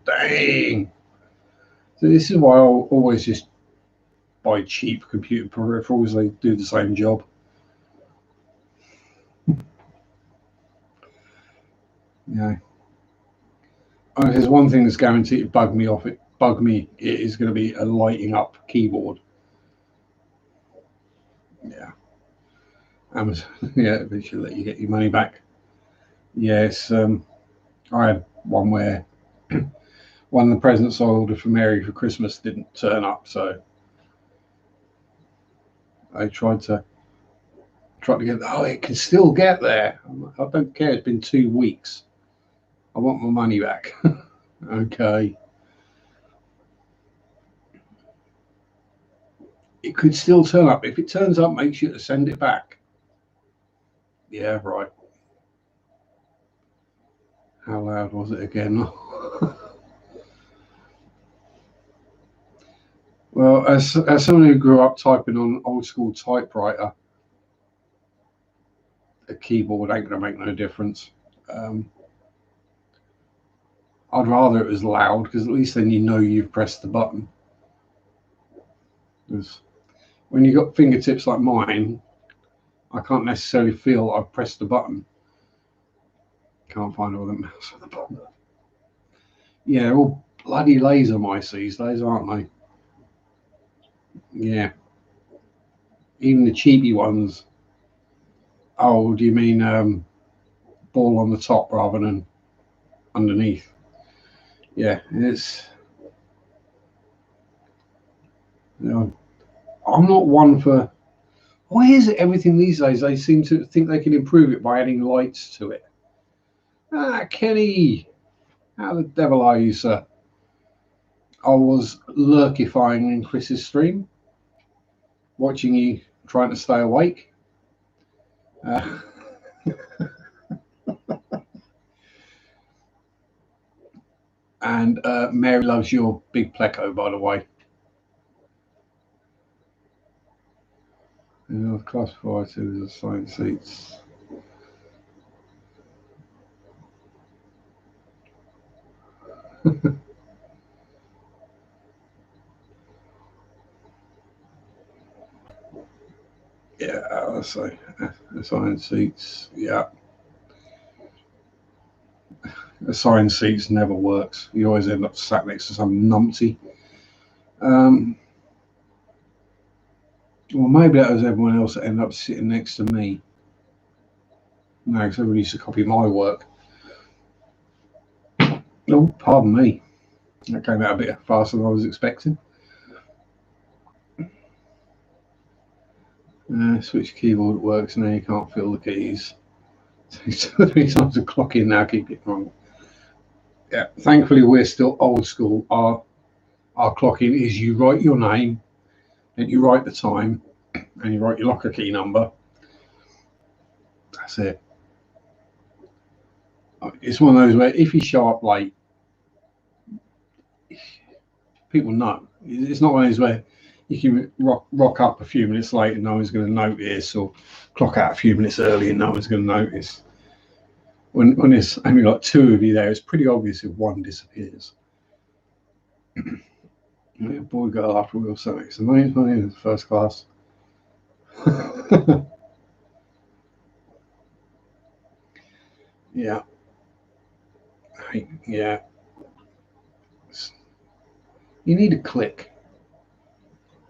dang! So this is why I'll always just buy cheap computer peripherals. They do the same job. Yeah. If there's one thing that's guaranteed to bug me, it is going to be a lighting up keyboard. Yeah. Amazon, yeah, they should let you get your money back. Yes, I had one where one of the presents I ordered for Mary for Christmas didn't turn up, so I tried to get. Oh, it can still get there. I don't care. It's been 2 weeks. I want my money back. Okay. It could still turn up. If it turns up, make sure to send it back. Yeah, right. How loud was it again? Well, as someone who grew up typing on old school typewriter, a keyboard ain't going to make no difference. I'd rather it was loud because at least then you know you've pressed the button. Because when you've got fingertips like mine, I can't necessarily feel I've pressed the button. Can't find all the mouse on the button. Yeah, they're all bloody laser mice these days, aren't they? Yeah. Even the cheapy ones. Oh, do you mean ball on the top rather than underneath? Yeah, it's. I'm not one for. Why is it everything these days? They seem to think they can improve it by adding lights to it. Kenny, how the devil are you, sir? I was lurkifying in Chris's stream, watching you trying to stay awake. Uh, and Mary loves your big pleco, by the way. Classified to assigned seats. Yeah, let's say assigned seats. Yeah. Assigned seats never works. You always end up sat next to some numpty. Well, maybe that was everyone else that ended up sitting next to me. No, because everybody used to copy my work. Oh, pardon me. That came out a bit faster than I was expecting. Switch keyboard works now. You can't feel the keys. 3 times the clock in now. Keep it wrong. Yeah. Thankfully, we're still old school. Our clocking is you write your name, and you write the time, and you write your locker key number. That's it. It's one of those where if you show up late, people know. It's not one of those where you can rock up a few minutes late and no one's going to notice, or clock out a few minutes early and no one's going to notice. When there's only like two of you there, it's pretty obvious if one disappears. Boy, girl, after wheel Senex. The money's money in first class. Yeah. Yeah. You need a click.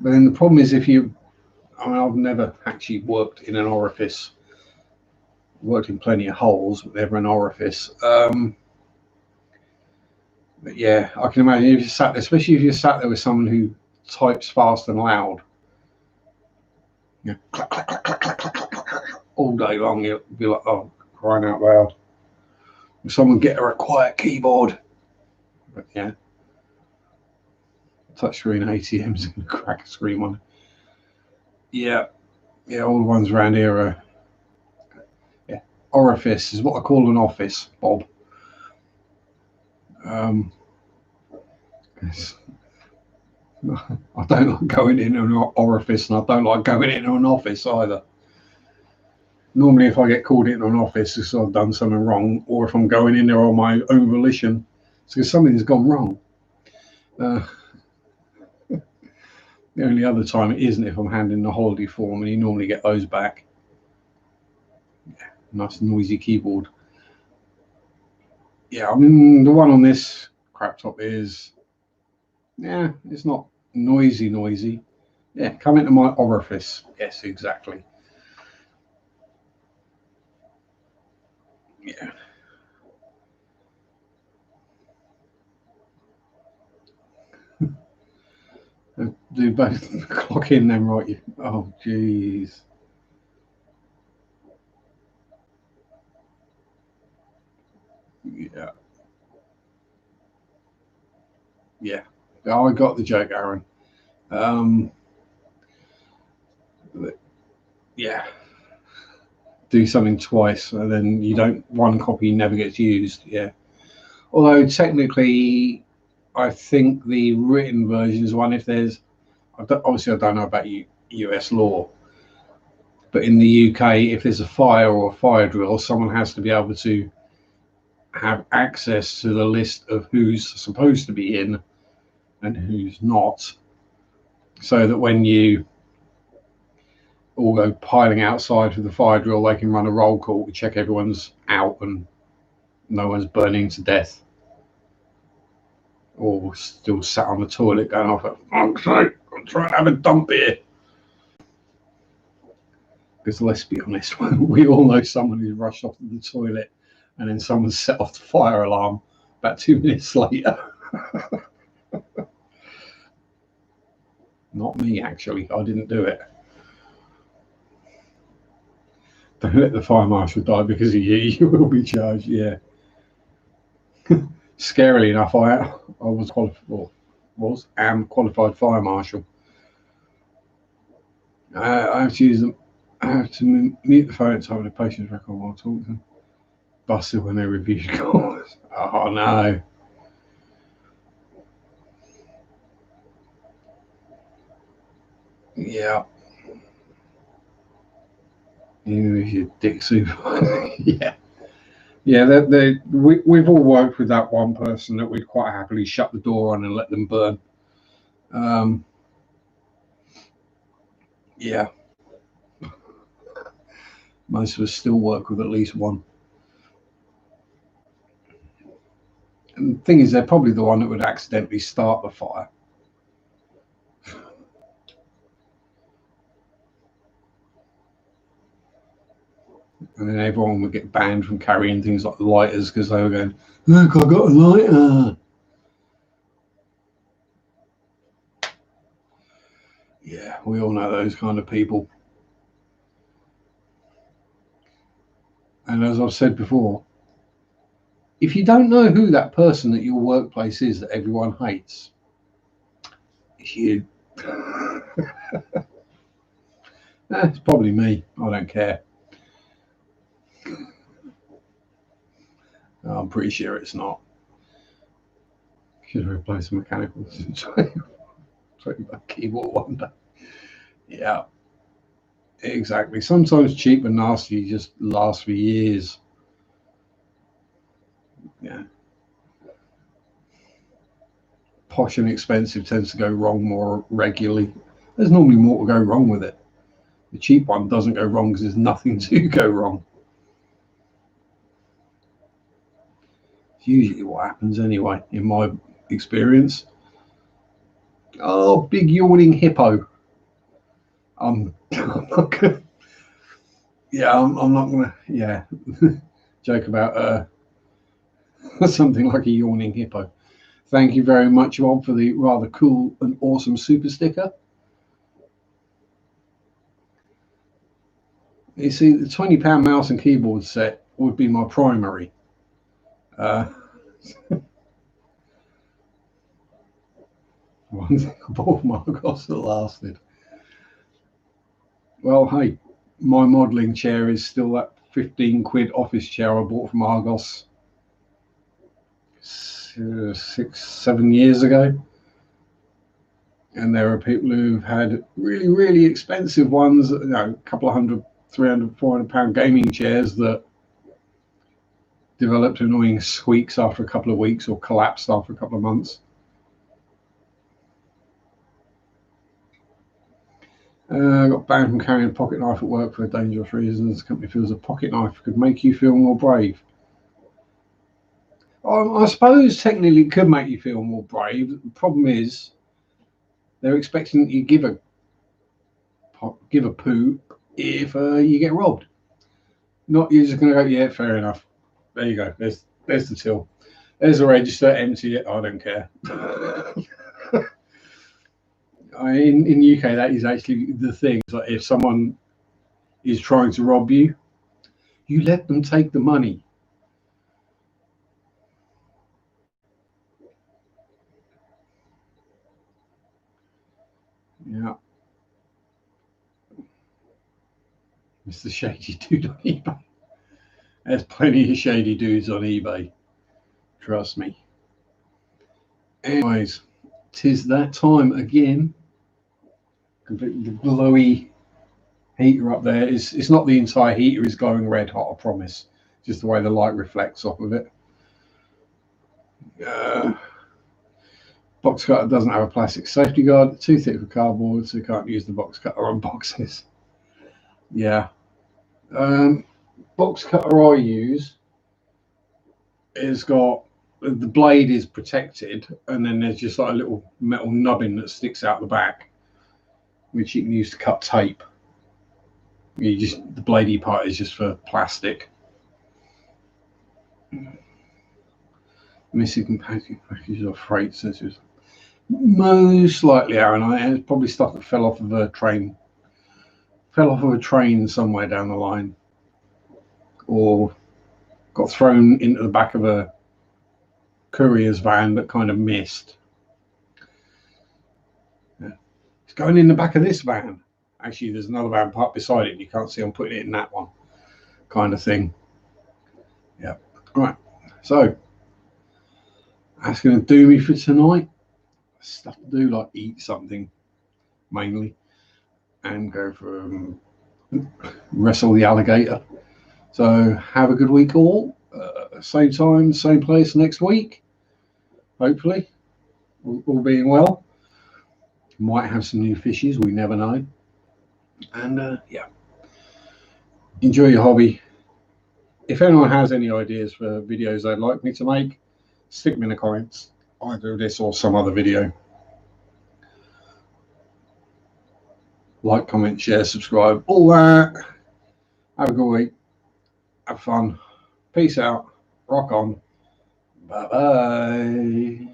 But then the problem is if you I mean, I've never actually worked in an orifice. Worked in plenty of holes, but never an orifice. But yeah, I can imagine if you sat there, especially if you sat there with someone who types fast and loud, you know, clack, clack, clack, clack, clack, clack, clack, clack, all day long, you'll be like, oh, crying out loud. Will someone get her a quiet keyboard? But yeah, touchscreen ATM's gonna crack a screen on. Yeah, all the ones around here are. Yeah, orifice is what I call an office, Bob. I don't like going in an orifice, and I don't like going into an office either. Normally, if I get called into an office, it's because I've done something wrong, or if I'm going in there on my own volition, it's because something's gone wrong. The only other time it isn't if I'm handing the holiday form, and you normally get those back. Yeah, nice noisy keyboard. Yeah, I mean, the one on this crap top is, yeah, it's not noisy. Yeah, come into my orifice. Yes, exactly. Yeah. Do both clock in then, right? Oh, jeez. Yeah. Yeah. Oh, I got the joke, Aaron. Yeah. Do something twice, and then you don't. One copy never gets used. Yeah. Although technically, I think the written version is one. If there's, obviously, I don't know about US law, but in the UK, if there's a fire or a fire drill, someone has to be able to have access to the list of who's supposed to be in and who's not, so that when you all go piling outside for the fire drill, they can run a roll call to check everyone's out and no one's burning to death or still sat on the toilet going off at fuck's sake, I'm trying to have a dump here. Because let's be honest, we all know someone who's rushed off to the toilet and then someone set off the fire alarm about 2 minutes later. Not me, actually. I didn't do it. Don't let the fire marshal die because of you. You will be charged. Yeah. Scarily enough, I was qualified. Am qualified fire marshal. I have to use them. I have to mute the phone at the time of the patient's record while talking. Busted when they reviewed calls. Oh no. Yeah. Even if you're dick supervisor. Yeah. Yeah, we've all worked with that one person that we'd quite happily shut the door on and let them burn. Yeah. Most of us still work with at least one. And the thing is, they're probably the one that would accidentally start the fire. And then everyone would get banned from carrying things like lighters because they were going, look, I got a lighter. Yeah, we all know those kind of people. And as I've said before, if you don't know who that person at your workplace is that everyone hates, it's you. It's probably me. I don't care. I'm pretty sure it's not. Should replace the mechanical keyboard one day. Yeah, exactly. Sometimes cheap and nasty just lasts for years. Yeah. Posh and expensive tends to go wrong more regularly. There's normally more to go wrong with it. The cheap one doesn't go wrong because there's nothing to go wrong. It's usually what happens anyway, in my experience. Oh, big yawning hippo. I'm not gonna. Yeah, I'm not gonna. Yeah, joke about something like a yawning hippo. Thank you very much, Rob, for the rather cool and awesome super sticker. You see, the £20 mouse and keyboard set would be my primary. One thing I bought Margos that lasted. Well, hey, my modelling chair is still that 15 quid office chair I bought from Argos 6-7 years ago. And there are people who've had really, really expensive ones, you know, a couple of hundred, 300, 400 pound gaming chairs that developed annoying squeaks after a couple of weeks or collapsed after a couple of months. Got banned from carrying a pocket knife at work for dangerous reasons. The company feels a pocket knife could make you feel more brave. I suppose technically it could make you feel more brave. The problem is they're expecting that you give a poo if you get robbed. Not you're just going to go, yeah, fair enough. There you go. There's the till. There's the register. Empty it. I don't care. In UK, that is actually the thing. It's like if someone is trying to rob you, you let them take the money. Yeah. Mr. Shady Dude on eBay. There's plenty of shady dudes on eBay. Trust me. Anyways, 'tis that time again. Completely glowy heater up there. It's not the entire heater is glowing red hot, I promise. Just the way the light reflects off of it. Box cutter doesn't have a plastic safety guard. Too thick for cardboard, so you can't use the box cutter on boxes. Yeah. Box cutter I use is got the blade is protected, and then there's just like a little metal nubbin that sticks out the back, which you can use to cut tape. The bladey part is just for plastic. Missing packages of freight sensors. Most likely, Aaron, it's probably stuff that fell off of a train. Fell off of a train somewhere down the line, or got thrown into the back of a courier's van that kind of missed. Yeah. It's going in the back of this van. Actually, there's another van parked beside it. You can't see I'm putting it in that one, kind of thing. Yeah. Right. So that's going to do me for tonight. Stuff to do, like eat something, mainly, and go for wrestle the alligator. So have a good week all. Same time, same place next week. Hopefully, all being well. Might have some new fishes. We never know. And yeah, enjoy your hobby. If anyone has any ideas for videos they'd like me to make, stick them in the comments. Either this or some other video. Like, comment, share, subscribe, all that. Have a good week. Have fun. Peace out. Rock on. Bye bye.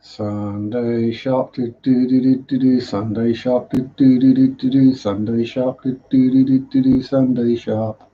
Sunday sharp do do do do do do. Sunday sharp do do do do do do. Sunday sharp do do do do do do. Sunday sharp.